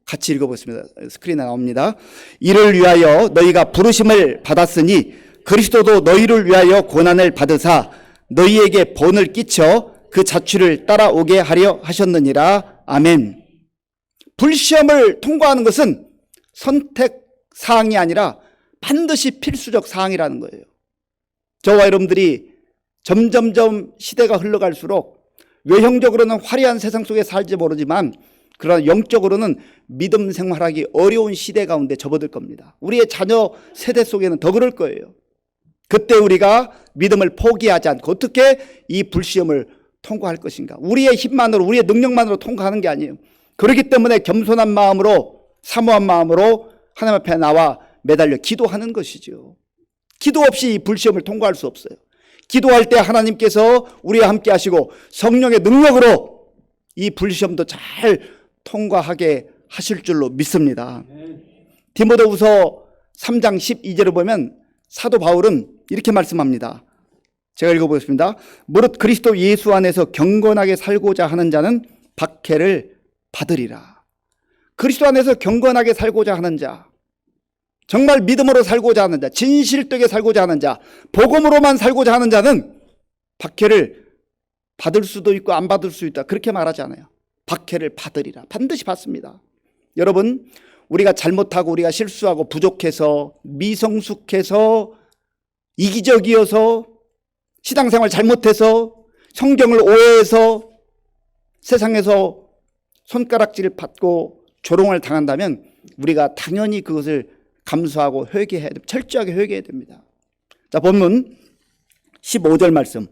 Speaker 1: 같이 읽어보겠습니다. 스크린에 나옵니다. 이를 위하여 너희가 부르심을 받았으니 그리스도도 너희를 위하여 고난을 받으사 너희에게 본을 끼쳐 그 자취를 따라오게 하려 하셨느니라. 아멘. 불시험을 통과하는 것은 선택 사항이 아니라 반드시 필수적 사항이라는 거예요. 저와 여러분들이 점점점 시대가 흘러갈수록 외형적으로는 화려한 세상 속에 살지 모르지만 그러나 영적으로는 믿음 생활하기 어려운 시대 가운데 접어들 겁니다. 우리의 자녀 세대 속에는 더 그럴 거예요. 그때 우리가 믿음을 포기하지 않고 어떻게 이 불시험을 통과할 것인가? 우리의 힘만으로 우리의 능력만으로 통과하는 게 아니에요. 그렇기 때문에 겸손한 마음으로 사모한 마음으로 하나님 앞에 나와 매달려 기도하는 것이죠. 기도 없이 이 불시험을 통과할 수 없어요. 기도할 때 하나님께서 우리와 함께 하시고 성령의 능력으로 이 불시험도 잘 통과하게 하실 줄로 믿습니다. 디모데후서 3장 12절을 보면 사도 바울은 이렇게 말씀합니다. 제가 읽어보겠습니다. 무릇 그리스도 예수 안에서 경건하게 살고자 하는 자는 박해를 받으리라. 그리스도 안에서 경건하게 살고자 하는 자, 정말 믿음으로 살고자 하는 자, 진실되게 살고자 하는 자, 복음으로만 살고자 하는 자는 박해를 받을 수도 있고 안 받을 수 있다. 그렇게 말하지 않아요. 박해를 받으리라. 반드시 받습니다. 여러분, 우리가 잘못하고 우리가 실수하고 부족해서 미성숙해서 이기적이어서 신앙생활 잘못해서 성경을 오해해서 세상에서 손가락질을 받고 조롱을 당한다면 우리가 당연히 그것을 감수하고 회개해야 됩니다. 철저하게 회개해야 됩니다. 자, 본문 15절 말씀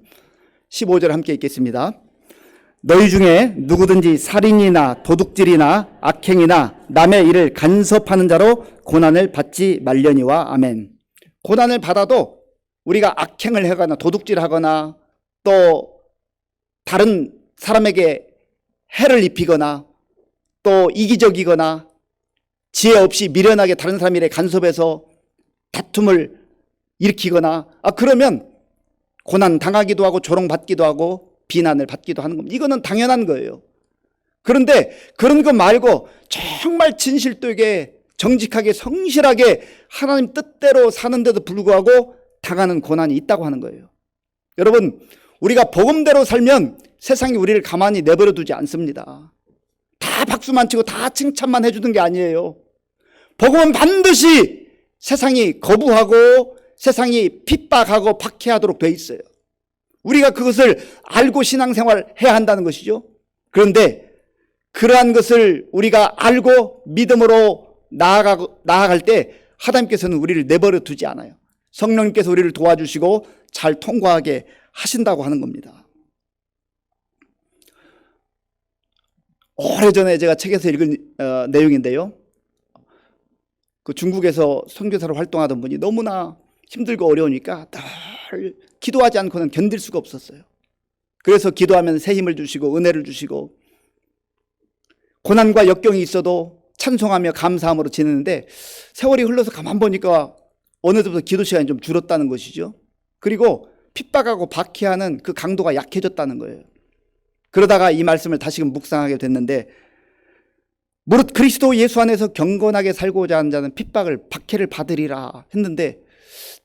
Speaker 1: 15절 함께 읽겠습니다. 너희 중에 누구든지 살인이나 도둑질이나 악행이나 남의 일을 간섭하는 자로 고난을 받지 말려니와. 아멘. 고난을 받아도 우리가 악행을 하거나 도둑질하거나 또 다른 사람에게 해를 입히거나 또 이기적이거나 지혜 없이 미련하게 다른 사람 일에 간섭해서 다툼을 일으키거나 그러면 고난 당하기도 하고 조롱받기도 하고 비난을 받기도 하는 겁니다. 이거는 당연한 거예요. 그런데 그런 거 말고 정말 진실되게 정직하게 성실하게 하나님 뜻대로 사는데도 불구하고 당하는 고난이 있다고 하는 거예요. 여러분, 우리가 복음대로 살면 세상이 우리를 가만히 내버려 두지 않습니다. 다 박수만 치고 다 칭찬만 해주는 게 아니에요. 복음은 반드시 세상이 거부하고 세상이 핍박하고 박해하도록 돼 있어요. 우리가 그것을 알고 신앙생활을 해야 한다는 것이죠. 그런데 그러한 것을 우리가 알고 믿음으로 나아갈 때 하나님께서는 우리를 내버려 두지 않아요. 성령님께서 우리를 도와주시고 잘 통과하게 하신다고 하는 겁니다. 오래전에 제가 책에서 읽은 내용인데요. 그 중국에서 선교사로 활동하던 분이 너무나 힘들고 어려우니까 늘 기도하지 않고는 견딜 수가 없었어요. 그래서 기도하면 새 힘을 주시고 은혜를 주시고 고난과 역경이 있어도 찬송하며 감사함으로 지내는데 세월이 흘러서 가만 보니까 어느새부터 기도 시간이 좀 줄었다는 것이죠. 그리고 핍박하고 박해하는 그 강도가 약해졌다는 거예요. 그러다가 이 말씀을 다시금 묵상하게 됐는데, 무릇 그리스도 예수 안에서 경건하게 살고자 하는 자는 핍박을 박해를 받으리라 했는데,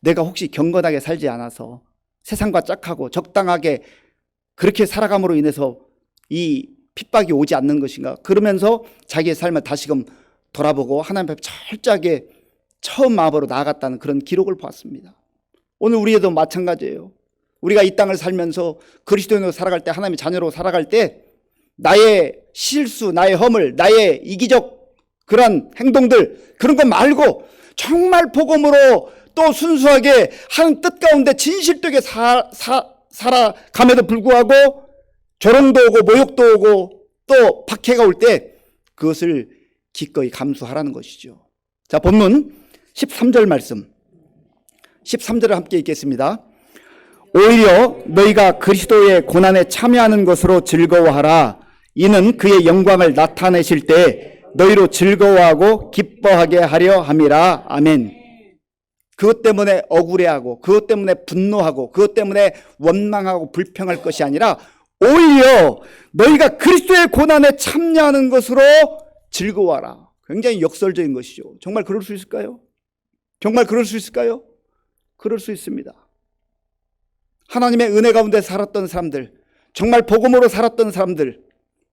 Speaker 1: 내가 혹시 경건하게 살지 않아서 세상과 짝하고 적당하게 그렇게 살아감으로 인해서 이 핍박이 오지 않는 것인가? 그러면서 자기의 삶을 다시금 돌아보고 하나님 앞에 철저하게 처음 마음으로 나아갔다는 그런 기록을 보았습니다. 오늘 우리에도 마찬가지예요. 우리가 이 땅을 살면서 그리스도인으로 살아갈 때, 하나님의 자녀로 살아갈 때 나의 실수, 나의 허물, 나의 이기적 그런 행동들, 그런 거 말고 정말 복음으로 또 순수하게 하는 뜻 가운데 진실되게 살아감에도 불구하고 조롱도 오고 모욕도 오고 또 박해가 올 때 그것을 기꺼이 감수하라는 것이죠. 자, 본문 13절 말씀, 13절을 함께 읽겠습니다. 오히려 너희가 그리스도의 고난에 참여하는 것으로 즐거워하라. 이는 그의 영광을 나타내실 때 너희로 즐거워하고 기뻐하게 하려 함이라. 아멘. 그것 때문에 억울해하고 그것 때문에 분노하고 그것 때문에 원망하고 불평할 것이 아니라 오히려 너희가 그리스도의 고난에 참여하는 것으로 즐거워하라. 굉장히 역설적인 것이죠. 정말 그럴 수 있을까요? 정말 그럴 수 있을까요? 그럴 수 있습니다. 하나님의 은혜 가운데 살았던 사람들, 정말 복음으로 살았던 사람들,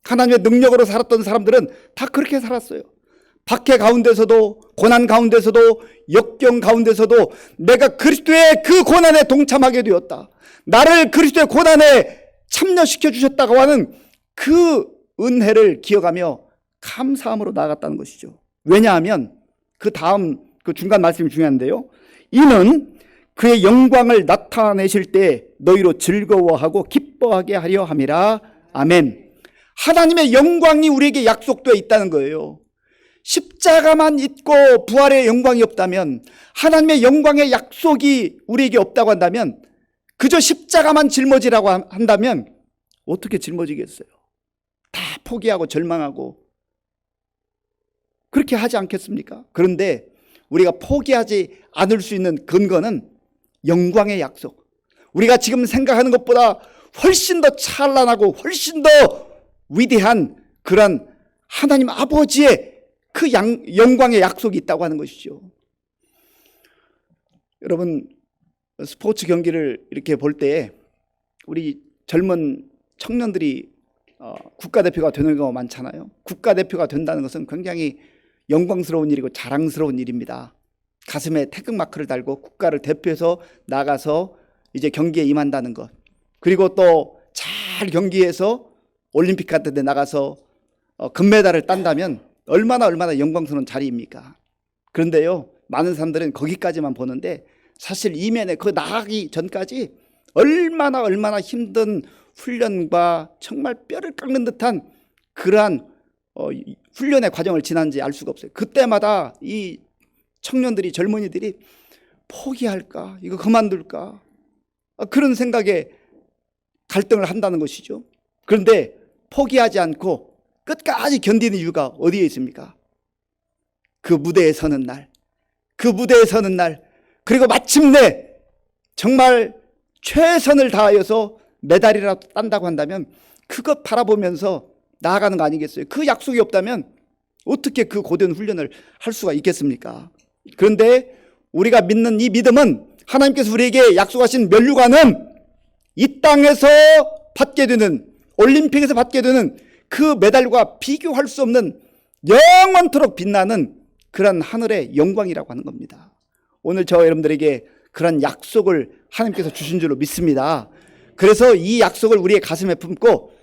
Speaker 1: 하나님의 능력으로 살았던 사람들은 다 그렇게 살았어요. 박해 가운데서도, 고난 가운데서도, 역경 가운데서도 내가 그리스도의 그 고난에 동참하게 되었다, 나를 그리스도의 고난에 참여시켜 주셨다고 하는 그 은혜를 기억하며 감사함으로 나아갔다는 것이죠. 왜냐하면 그 다음 그 중간 말씀이 중요한데요. 이는 그의 영광을 나타내실 때 너희로 즐거워하고 기뻐하게 하려 함이라. 아멘. 하나님의 영광이 우리에게 약속되어 있다는 거예요. 십자가만 있고 부활의 영광이 없다면, 하나님의 영광의 약속이 우리에게 없다고 한다면, 그저 십자가만 짊어지라고 한다면 어떻게 짊어지겠어요? 다 포기하고 절망하고 그렇게 하지 않겠습니까? 그런데 우리가 포기하지 않을 수 있는 근거는 영광의 약속, 우리가 지금 생각하는 것보다 훨씬 더 찬란하고 훨씬 더 위대한 그런 하나님 아버지의 그 영광의 약속이 있다고 하는 것이죠. 여러분, 스포츠 경기를 이렇게 볼 때 우리 젊은 청년들이 국가대표가 되는 경우가 많잖아요. 국가대표가 된다는 것은 굉장히 영광스러운 일이고 자랑스러운 일입니다. 가슴에 태극마크를 달고 국가를 대표해서 나가서 이제 경기에 임한다는 것, 그리고 또 잘 경기해서 올림픽 같은 데 나가서 금메달을 딴다면 얼마나 영광스러운 자리입니까? 그런데요, 많은 사람들은 거기까지만 보는데 사실 이면에 그 나가기 전까지 얼마나 힘든 훈련과 정말 뼈를 깎는 듯한 그러한 훈련의 과정을 지난지 알 수가 없어요. 그때마다 이 청년들이, 젊은이들이 포기할까, 이거 그만둘까, 그런 생각에 갈등을 한다는 것이죠. 그런데 포기하지 않고 끝까지 견디는 이유가 어디에 있습니까? 그 무대에 서는 날, 그 무대에 서는 날, 그리고 마침내 정말 최선을 다하여서 메달이라도 딴다고 한다면 그것 바라보면서 나아가는 거 아니겠어요? 그 약속이 없다면 어떻게 그 고된 훈련을 할 수가 있겠습니까? 그런데 우리가 믿는 이 믿음은 하나님께서 우리에게 약속하신 면류관은 이 땅에서 받게 되는, 올림픽에서 받게 되는 그 메달과 비교할 수 없는 영원토록 빛나는 그런 하늘의 영광이라고 하는 겁니다. 오늘 저와 여러분들에게 그런 약속을 하나님께서 주신 줄로 믿습니다. 그래서 이 약속을 우리의 가슴에 품고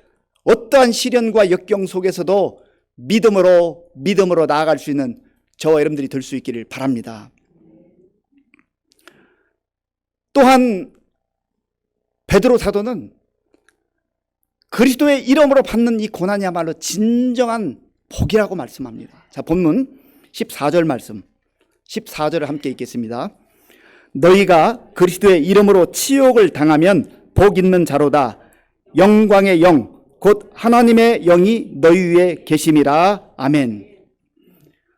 Speaker 1: 어떠한 시련과 역경 속에서도 믿음으로 나아갈 수 있는 저와 여러분들이 될 수 있기를 바랍니다. 또한 베드로 사도는 그리스도의 이름으로 받는 이 고난이야말로 진정한 복이라고 말씀합니다. 자, 본문 14절 말씀, 14절을 함께 읽겠습니다. 너희가 그리스도의 이름으로 치욕을 당하면 복 있는 자로다. 영광의 영 곧 하나님의 영이 너희 위에 계심이라. 아멘.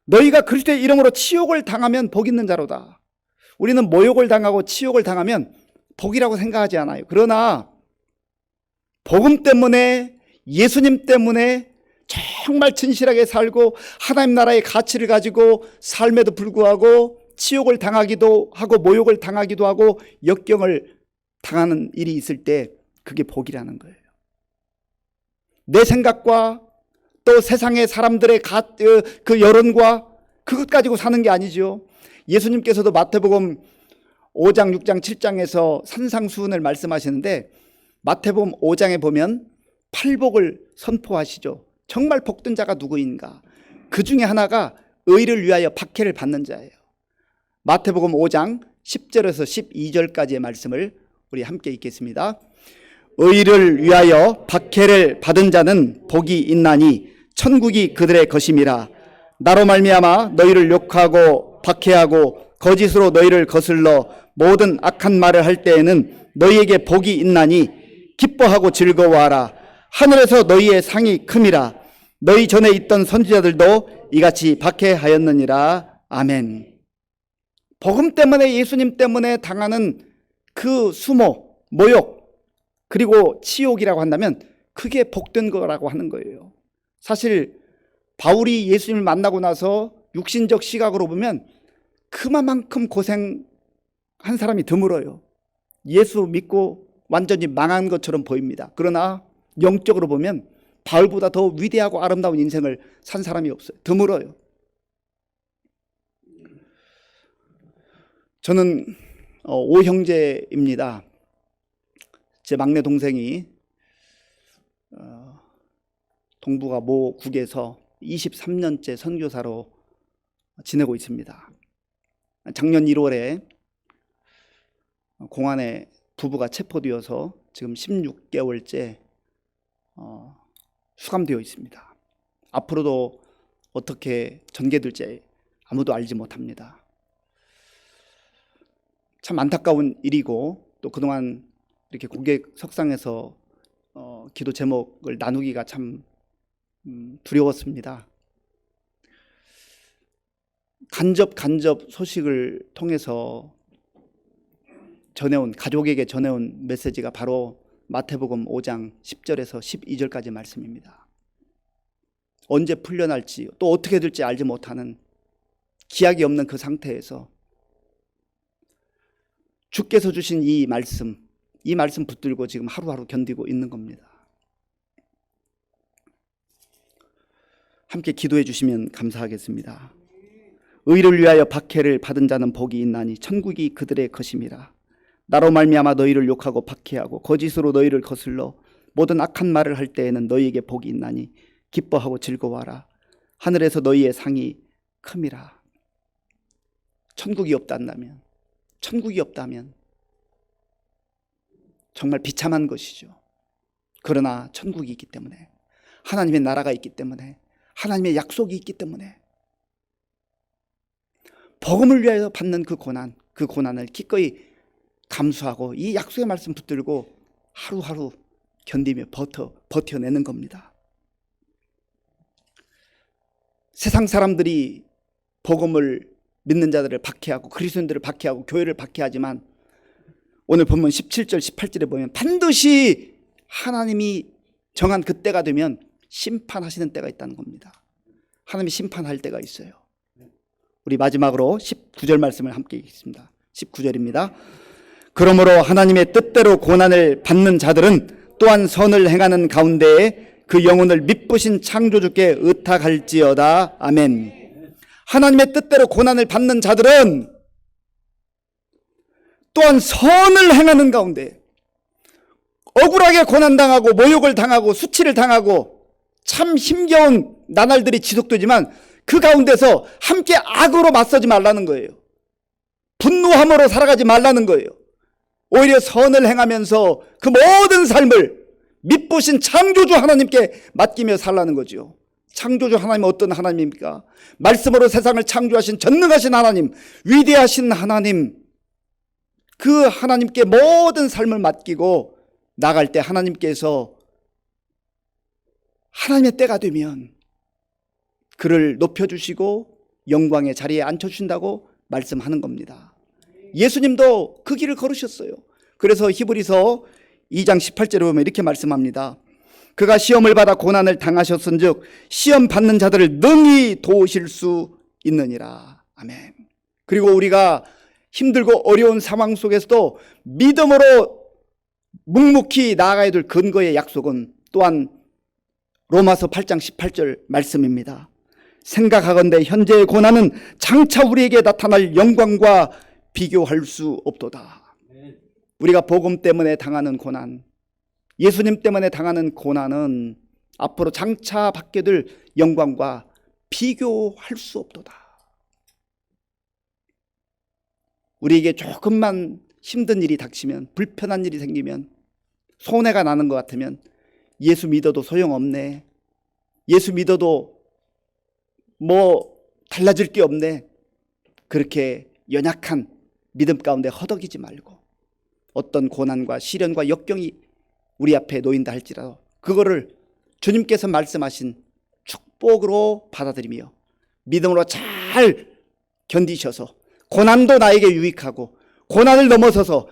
Speaker 1: 너희가 그리스도의 이름으로 치욕을 당하면 복 있는 자로다. 우리는 모욕을 당하고 치욕을 당하면 복이라고 생각하지 않아요. 그러나 복음 때문에, 예수님 때문에 정말 진실하게 살고 하나님 나라의 가치를 가지고 삶에도 불구하고 치욕을 당하기도 하고 모욕을 당하기도 하고 역경을 당하는 일이 있을 때 그게 복이라는 거예요. 내 생각과 또 세상의 사람들의 그 여론과 그것 가지고 사는 게 아니죠. 예수님께서도 마태복음 5장, 6장, 7장에서 산상수훈을 말씀하시는데 마태복음 5장에 보면 팔복을 선포하시죠. 정말 복된 자가 누구인가? 그 중에 하나가 의를 위하여 박해를 받는 자예요. 마태복음 5장 10절에서 12절까지의 말씀을 우리 함께 읽겠습니다. 의를 위하여 박해를 받은 자는 복이 있나니 천국이 그들의 것임이라. 나로 말미암아 너희를 욕하고 박해하고 거짓으로 너희를 거슬러 모든 악한 말을 할 때에는 너희에게 복이 있나니 기뻐하고 즐거워하라. 하늘에서 너희의 상이 큼이라. 너희 전에 있던 선지자들도 이같이 박해하였느니라. 아멘. 복음 때문에, 예수님 때문에 당하는 그 수모, 모욕, 그리고 치욕이라고 한다면 그게 복된 거라고 하는 거예요. 사실 바울이 예수님을 만나고 나서 육신적 시각으로 보면 그만큼 고생한 사람이 드물어요. 예수 믿고 완전히 망한 것처럼 보입니다. 그러나 영적으로 보면 바울보다 더 위대하고 아름다운 인생을 산 사람이 없어요. 드물어요. 저는 5형제입니다. 제 막내 동생이 동북아 모 국에서 23년째 선교사로 지내고 있습니다. 작년 1월에 공안에 부부가 체포되어서 지금 16개월째 수감되어 있습니다. 앞으로도 어떻게 전개될지 아무도 알지 못합니다. 참 안타까운 일이고, 또 그동안 이렇게 고객 석상에서 기도 제목을 나누기가 참 두려웠습니다. 간접 소식을 통해서 가족에게 전해온 메시지가 바로 마태복음 5장 10절에서 12절까지 말씀입니다. 언제 풀려날지, 또 어떻게 될지 알지 못하는, 기약이 없는 그 상태에서 주께서 주신 이 말씀 붙들고 지금 하루하루 견디고 있는 겁니다. 함께 기도해 주시면 감사하겠습니다. 의를 위하여 박해를 받은 자는 복이 있나니 천국이 그들의 것임이라. 나로 말미암아 너희를 욕하고 박해하고 거짓으로 너희를 거슬러 모든 악한 말을 할 때에는 너희에게 복이 있나니 기뻐하고 즐거워하라. 하늘에서 너희의 상이 큼이라. 천국이 없다면 정말 비참한 것이죠. 그러나 천국이 있기 때문에, 하나님의 나라가 있기 때문에, 하나님의 약속이 있기 때문에 복음을 위하여 받는 그 고난을 기꺼이 감수하고 이 약속의 말씀 붙들고 하루하루 견디며 버텨내는 겁니다. 세상 사람들이 복음을 믿는 자들을 박해하고 그리스도인들을 박해하고 교회를 박해하지만 오늘 본문 17절 18절에 보면 반드시 하나님이 정한 그 때가 되면 심판하시는 때가 있다는 겁니다. 하나님이 심판할 때가 있어요. 우리 마지막으로 19절 말씀을 함께 읽겠습니다. 19절입니다. 그러므로 하나님의 뜻대로 고난을 받는 자들은 또한 선을 행하는 가운데에 그 영혼을 미쁘신 창조주께 의탁할지어다. 아멘. 하나님의 뜻대로 고난을 받는 자들은 또한 선을 행하는 가운데, 억울하게 고난당하고 모욕을 당하고 수치를 당하고 참 힘겨운 나날들이 지속되지만 그 가운데서 함께 악으로 맞서지 말라는 거예요. 분노함으로 살아가지 말라는 거예요. 오히려 선을 행하면서 그 모든 삶을 믿부신 창조주 하나님께 맡기며 살라는 거죠. 창조주 하나님은 어떤 하나님입니까? 말씀으로 세상을 창조하신 전능하신 하나님, 위대하신 하나님, 그 하나님께 모든 삶을 맡기고 나갈 때 하나님께서 하나님의 때가 되면 그를 높여주시고 영광의 자리에 앉혀주신다고 말씀하는 겁니다. 예수님도 그 길을 걸으셨어요. 그래서 히브리서 2장 18절에 보면 이렇게 말씀합니다. 그가 시험을 받아 고난을 당하셨은즉 시험 받는 자들을 능히 도우실 수 있느니라. 아멘. 그리고 우리가 힘들고 어려운 상황 속에서도 믿음으로 묵묵히 나아가야 될 근거의 약속은 또한 로마서 8장 18절 말씀입니다. 생각하건대 현재의 고난은 장차 우리에게 나타날 영광과 비교할 수 없도다. 우리가 복음 때문에 당하는 고난, 예수님 때문에 당하는 고난은 앞으로 장차 받게 될 영광과 비교할 수 없도다. 우리에게 조금만 힘든 일이 닥치면, 불편한 일이 생기면, 손해가 나는 것 같으면 예수 믿어도 소용없네, 예수 믿어도 달라질 게 없네, 그렇게 연약한 믿음 가운데 허덕이지 말고 어떤 고난과 시련과 역경이 우리 앞에 놓인다 할지라도 그거를 주님께서 말씀하신 축복으로 받아들이며 믿음으로 잘 견디셔서 고난도 나에게 유익하고 고난을 넘어서서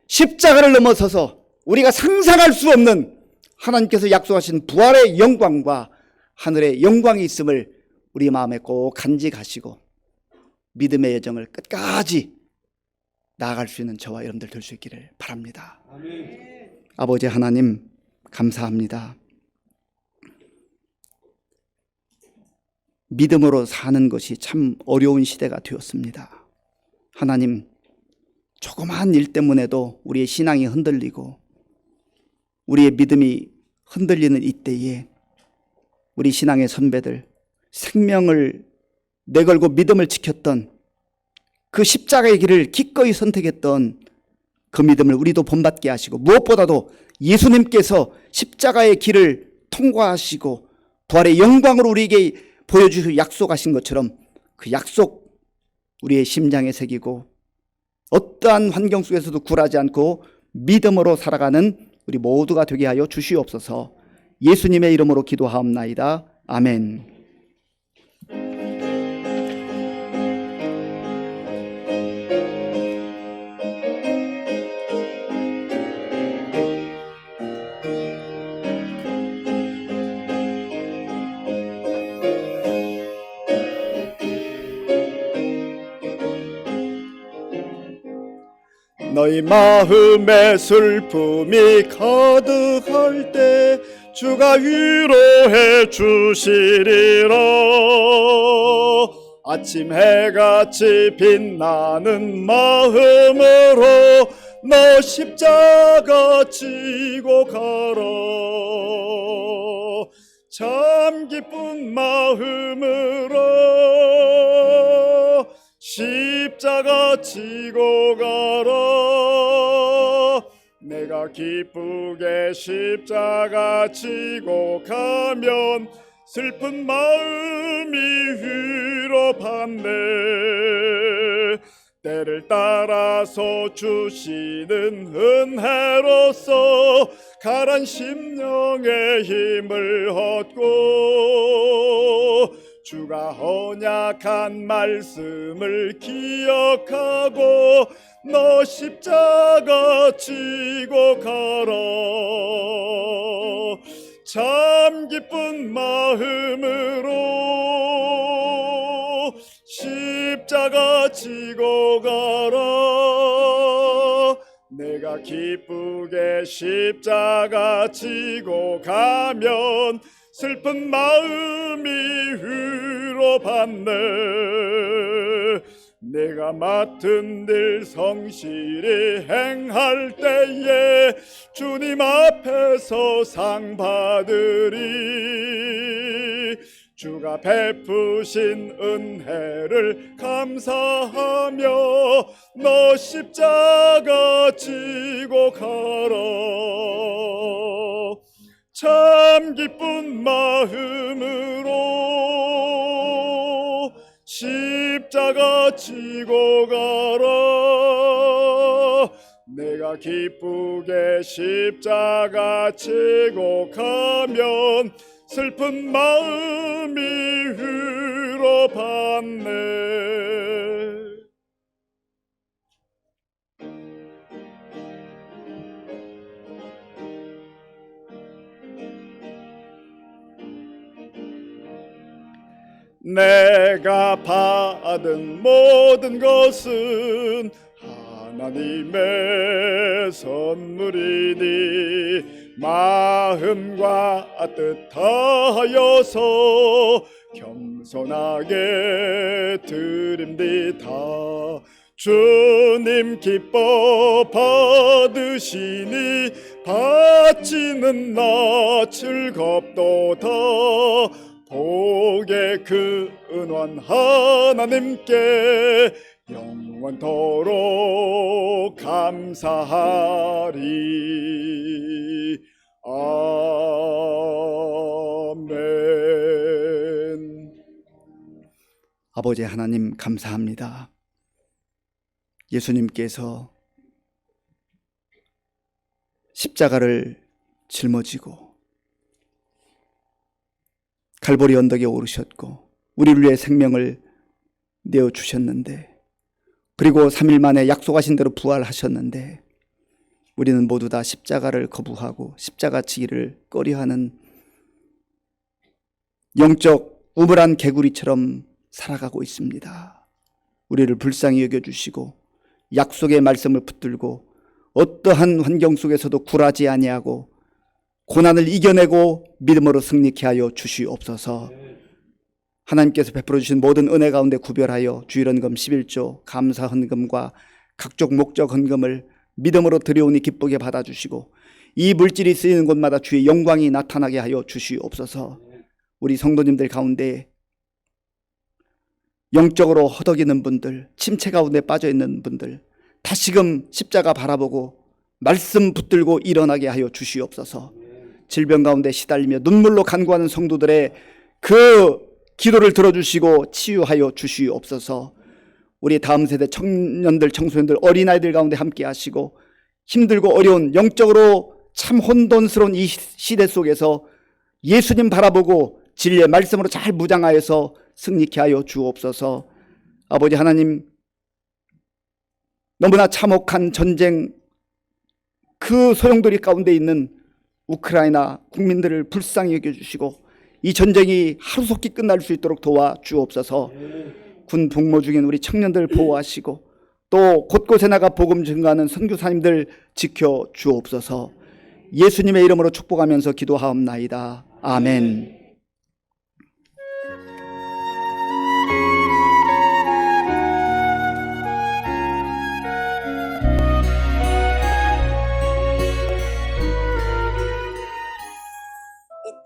Speaker 1: 십자가를 넘어서서 우리가 상상할 수 없는 하나님께서 약속하신 부활의 영광과 하늘의 영광이 있음을 우리 마음에 꼭 간직하시고 믿음의 여정을 끝까지 나아갈 수 있는 저와 여러분들 될 수 있기를 바랍니다. 아멘. 아버지 하나님 감사합니다. 믿음으로 사는 것이 참 어려운 시대가 되었습니다. 하나님, 조그마한 일 때문에도 우리의 신앙이 흔들리고 우리의 믿음이 흔들리는 이때에 우리 신앙의 선배들, 생명을 내걸고 믿음을 지켰던 그 십자가의 길을 기꺼이 선택했던 그 믿음을 우리도 본받게 하시고, 무엇보다도 예수님께서 십자가의 길을 통과하시고 부활의 영광으로 우리에게 보여주시고 약속하신 것처럼 그 약속 우리의 심장에 새기고 어떠한 환경 속에서도 굴하지 않고 믿음으로 살아가는 우리 모두가 되게 하여 주시옵소서. 예수님의 이름으로 기도하옵나이다. 아멘.
Speaker 2: 너희 마음에 슬픔이 가득할 때 주가 위로해 주시리라. 아침 해같이 빛나는 마음으로 너 십자가 지고 가라. 참 기쁜 마음으로 십자가 지고 가라. 내가 기쁘게 십자가 지고 가면 슬픈 마음이 위로받네. 때를 따라서 주시는 은혜로서 가란 심령의 힘을 얻고 주가 언약한 말씀을 기억하고 너 십자가 지고 가라. 참 기쁜 마음으로 십자가 지고 가라. 내가 기쁘게 십자가 지고 가면 슬픈 마음이 위로받네. 내가 맡은 일 성실히 행할 때에 주님 앞에서 상 받으리. 주가 베푸신 은혜를 감사하며 너 십자가 지고 가라. 참 기쁜 마음으로 십자가 지고 가라. 내가 기쁘게 십자가 지고 가면 슬픈 마음이 위로받네. 내가 받은 모든 것은 하나님의 선물이니 마음과 뜻하여서 겸손하게 드립니다. 주님 기뻐 받으시니 바치는 나 즐겁도다. 복의 그 은원 하나님께 영원토록 감사하리. 아멘.
Speaker 1: 아버지 하나님 감사합니다. 예수님께서 십자가를 짊어지고 갈보리 언덕에 오르셨고 우리를 위해 생명을 내어주셨는데, 그리고 3일 만에 약속하신 대로 부활하셨는데, 우리는 모두 다 십자가를 거부하고 십자가 지기를 꺼려하는 영적 우물한 개구리처럼 살아가고 있습니다. 우리를 불쌍히 여겨주시고 약속의 말씀을 붙들고 어떠한 환경 속에서도 굴하지 아니하고 고난을 이겨내고 믿음으로 승리케 하여 주시옵소서. 하나님께서 베풀어 주신 모든 은혜 가운데 구별하여 주일헌금 11조 감사 헌금과 각종 목적 헌금을 믿음으로 드려오니 기쁘게 받아주시고 이 물질이 쓰이는 곳마다 주의 영광이 나타나게 하여 주시옵소서. 우리 성도님들 가운데 영적으로 허덕이는 분들, 침체 가운데 빠져있는 분들 다시금 십자가 바라보고 말씀 붙들고 일어나게 하여 주시옵소서. 질병 가운데 시달리며 눈물로 간구하는 성도들의 그 기도를 들어주시고 치유하여 주시옵소서. 우리 다음 세대 청년들, 청소년들, 어린아이들 가운데 함께 하시고 힘들고 어려운 영적으로 참 혼돈스러운 이 시대 속에서 예수님 바라보고 진리의 말씀으로 잘 무장하여서 승리케 하여 주옵소서. 아버지 하나님, 너무나 참혹한 전쟁 그 소용돌이 가운데 있는 우크라이나 국민들을 불쌍히 여겨주시고 이 전쟁이 하루속히 끝날 수 있도록 도와주옵소서. 군 복무 중인 우리 청년들 보호하시고 또 곳곳에 나가 복음 증거하는 선교사님들 지켜주옵소서. 예수님의 이름으로 축복하면서 기도하옵나이다. 아멘.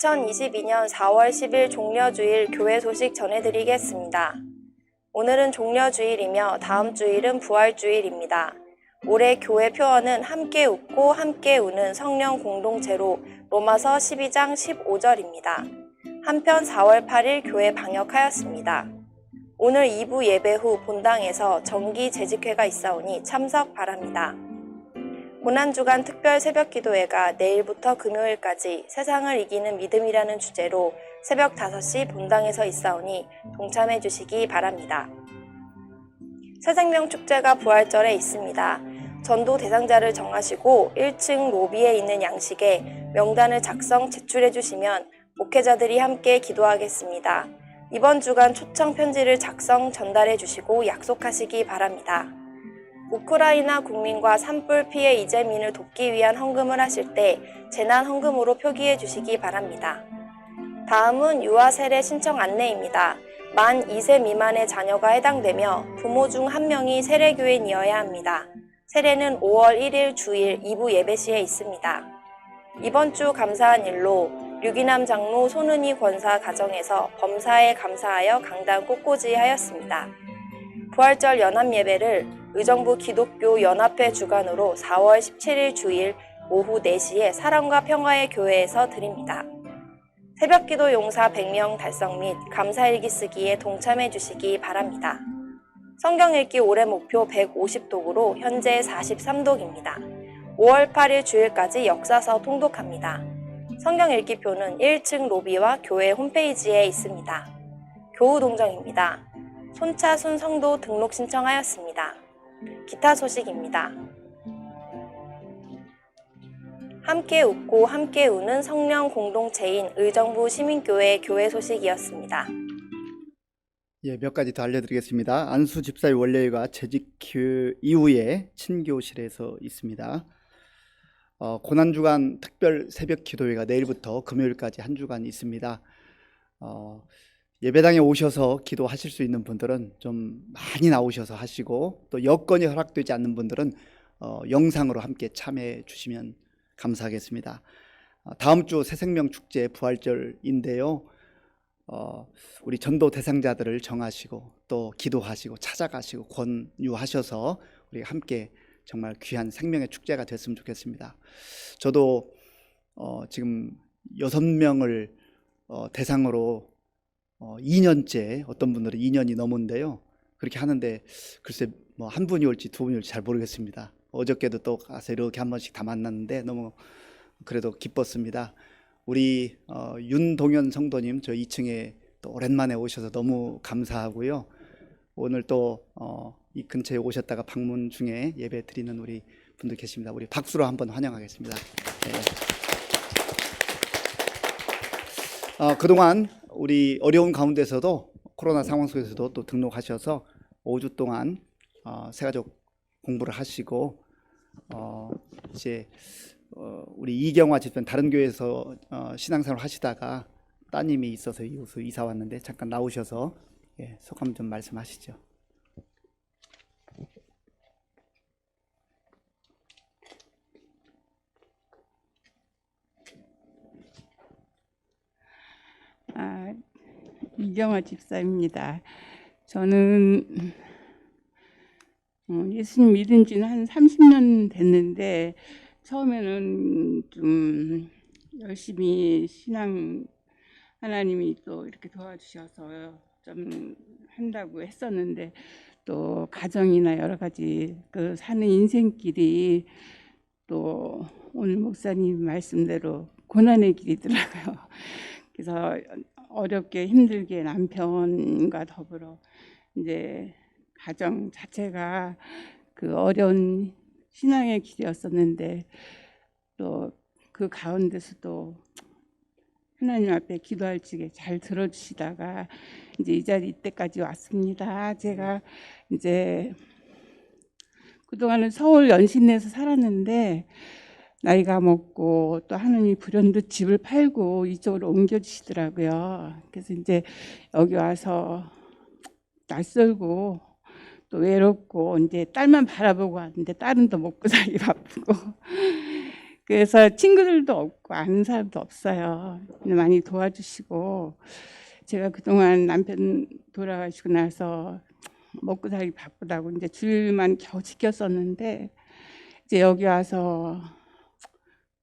Speaker 4: 2022년 4월 10일 종려주일 교회 소식 전해드리겠습니다. 오늘은 종려주일이며 다음 주일은 부활주일입니다. 올해 교회 표어는 함께 웃고 함께 우는 성령 공동체로 로마서 12장 15절입니다. 한편 4월 8일 교회 방역하였습니다. 오늘 2부 예배 후 본당에서 정기 재직회가 있사오니 참석 바랍니다. 고난주간 특별 새벽기도회가 내일부터 금요일까지 세상을 이기는 믿음이라는 주제로 새벽 5시 본당에서 있사오니 동참해 주시기 바랍니다. 새생명축제가 부활절에 있습니다. 전도 대상자를 정하시고 1층 로비에 있는 양식에 명단을 작성 제출해 주시면 목회자들이 함께 기도하겠습니다. 이번 주간 초청 편지를 작성 전달해 주시고 약속하시기 바랍니다. 우크라이나 국민과 산불 피해 이재민을 돕기 위한 헌금을 하실 때 재난 헌금으로 표기해 주시기 바랍니다. 다음은 유아 세례 신청 안내입니다. 만 2세 미만의 자녀가 해당되며 부모 중 1명이 세례교인이어야 합니다. 세례는 5월 1일 주일 2부 예배 시에 있습니다. 이번 주 감사한 일로 류기남 장로 손은희 권사 가정에서 범사에 감사하여 강단 꽃꽂이 하였습니다. 부활절 연합 예배를 의정부 기독교 연합회 주관으로 4월 17일 주일 오후 4시에 사랑과 평화의 교회에서 드립니다. 새벽기도 용사 100명 달성 및 감사일기 쓰기에 동참해 주시기 바랍니다. 성경 읽기 올해 목표 150독으로 현재 43독입니다. 5월 8일 주일까지 역사서 통독합니다. 성경 읽기표는 1층 로비와 교회 홈페이지에 있습니다. 교우 동정입니다. 손차순 성도 등록 신청하였습니다. 기타 소식입니다. 함께 웃고 함께 우는 성령 공동체인 의정부 시민교회 교회 소식이었습니다.
Speaker 1: 예, 몇 가지 더 알려드리겠습니다. 안수 집사의 원래가 재직 이후에 친교실에서 있습니다. 고난주간 특별 새벽 기도회가 내일부터 금요일까지 한 주간 있습니다. 예배당에 오셔서 기도하실 수 있는 분들은 좀 많이 나오셔서 하시고, 또 여건이 허락되지 않는 분들은 영상으로 함께 참여해 주시면 감사하겠습니다. 다음 주 새생명 축제 부활절인데요. 우리 전도 대상자들을 정하시고 또 기도하시고 찾아가시고 권유하셔서 우리 함께 정말 귀한 생명의 축제가 됐으면 좋겠습니다. 저도 지금 6명을 대상으로 2년째, 어떤 분들은 2년이 넘은데요. 그렇게 하는데 글쎄 뭐 한 분이 올지 두 분이 올지 잘 모르겠습니다. 어저께도 또 가서 이렇게 한 번씩 다 만났는데 너무 그래도 기뻤습니다. 우리 윤동현 성도님 저 2층에 또 오랜만에 오셔서 너무 감사하고요. 오늘 또 이 근처에 오셨다가 방문 중에 예배 드리는 우리 분들 계십니다. 우리 박수로 한번 환영하겠습니다. 네. 그동안 우리 어려운 가운데서도 코로나 상황 속에서도 또 등록하셔서 5주 동안 새가족 공부를 하시고 이제 우리 이경화 집사님 다른 교회에서 신앙생활 하시다가 따님이 있어서 이곳으로 이사 왔는데 잠깐 나오셔서 소감 좀 말씀하시죠.
Speaker 5: 이경화 집사입니다. 저는 예수님 믿은 지는 한 30년 됐는데 처음에는 좀 열심히 신앙 하나님이 또 이렇게 도와주셔서 좀 한다고 했었는데 또 가정이나 여러 가지 그 사는 인생길이 또 오늘 목사님 말씀대로 고난의 길이더라고요. 그래서 어렵게 힘들게 남편과 더불어 이제 가정 자체가 그 어려운 신앙의 길이었었는데 또 그 가운데서도 하나님 앞에 기도할 적에 잘 들어주시다가 이제 이 자리 이때까지 왔습니다. 제가 이제 그동안은 서울 연신내에서 살았는데 나이가 먹고 또 하느님이 불현듯 집을 팔고 이쪽으로 옮겨주시더라고요. 그래서 이제 여기 와서 낯설고 또 외롭고 이제 딸만 바라보고 왔는데 딸은 또 먹고 살기 바쁘고 그래서 친구들도 없고 아는 사람도 없어요. 근데 많이 도와주시고 제가 그동안 남편 돌아가시고 나서 먹고 살기 바쁘다고 이제 주일만 겨우 지켰었는데 이제 여기 와서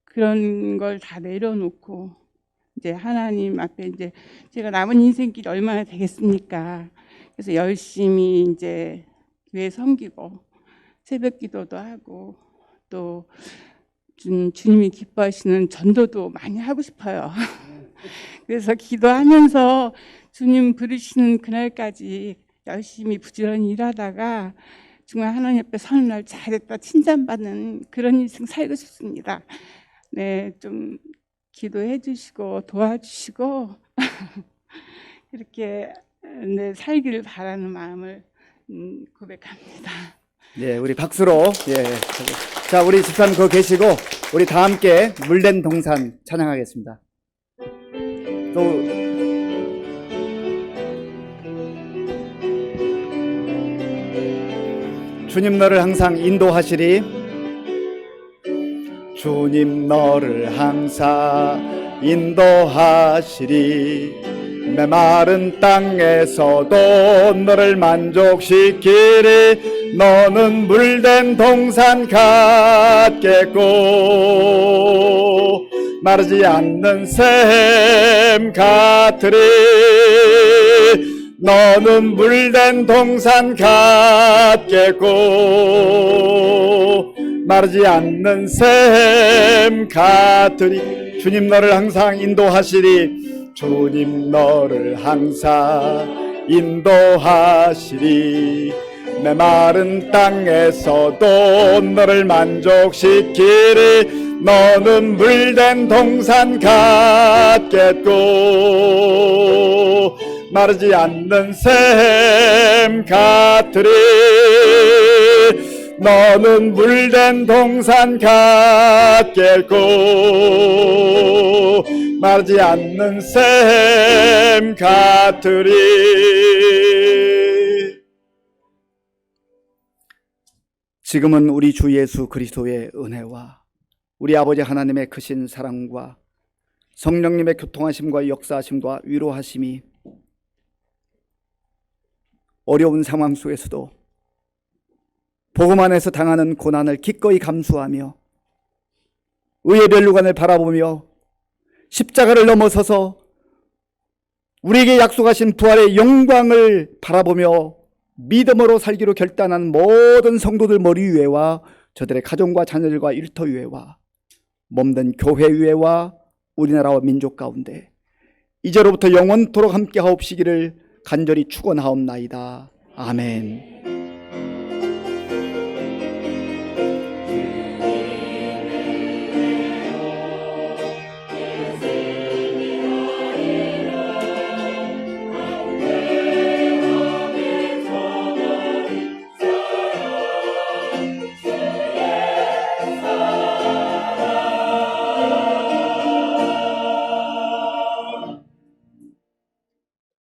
Speaker 5: 그런 걸 다 내려놓고 이제 하나님 앞에 이제 제가 남은 인생길이 얼마나 되겠습니까? 그래서 열심히 이제 교회 섬기고 새벽 기도도 하고 또 주님이 기뻐하시는 전도도 많이 하고 싶어요. 그래서 기도하면서 주님 부르시는 그날까지 열심히 부지런히 일하다가 정말 하나님 앞에 서는 날 잘했다 칭찬받는 그런 인생 살고 싶습니다. 네, 좀 기도해 주시고 도와주시고 이렇게 네, 살기를 바라는 마음을 고백합니다.
Speaker 1: 예, 우리 박수로. 예. 자, 우리 집사님 거기 계시고 우리 다 함께 물된 동산 찬양하겠습니다. 또 주님 너를 항상 인도하시리. 주님 너를 항상 인도하시리. 메마른 땅에서도 너를 만족시키리.
Speaker 2: 너는 물된 동산 같겠고 마르지 않는 샘 같으리. 너는 물된 동산 같겠고 마르지 않는 샘 같으리. 주님 너를 항상 인도하시리. 주님 너를 항상 인도하시리. 메마른 땅에서도 너를 만족시키리. 너는 물된 동산 같겠고 마르지 않는 샘 같으리. 너는 물된 동산 같겠고 마르지 않는 샘 같으리.
Speaker 1: 지금은 우리 주 예수 그리스도의 은혜와 우리 아버지 하나님의 크신 사랑과 성령님의 교통하심과 역사하심과 위로하심이 어려운 상황 속에서도 복음 안에서 당하는 고난을 기꺼이 감수하며 의의 멸류관을 바라보며 십자가를 넘어서서 우리에게 약속하신 부활의 영광을 바라보며 믿음으로 살기로 결단한 모든 성도들 머리 위에와 저들의 가정과 자녀들과 일터 위에와 몸된 교회 위에와 우리나라와 민족 가운데 이제로부터 영원토록 함께 하옵시기를 간절히 축원하옵나이다. 아멘.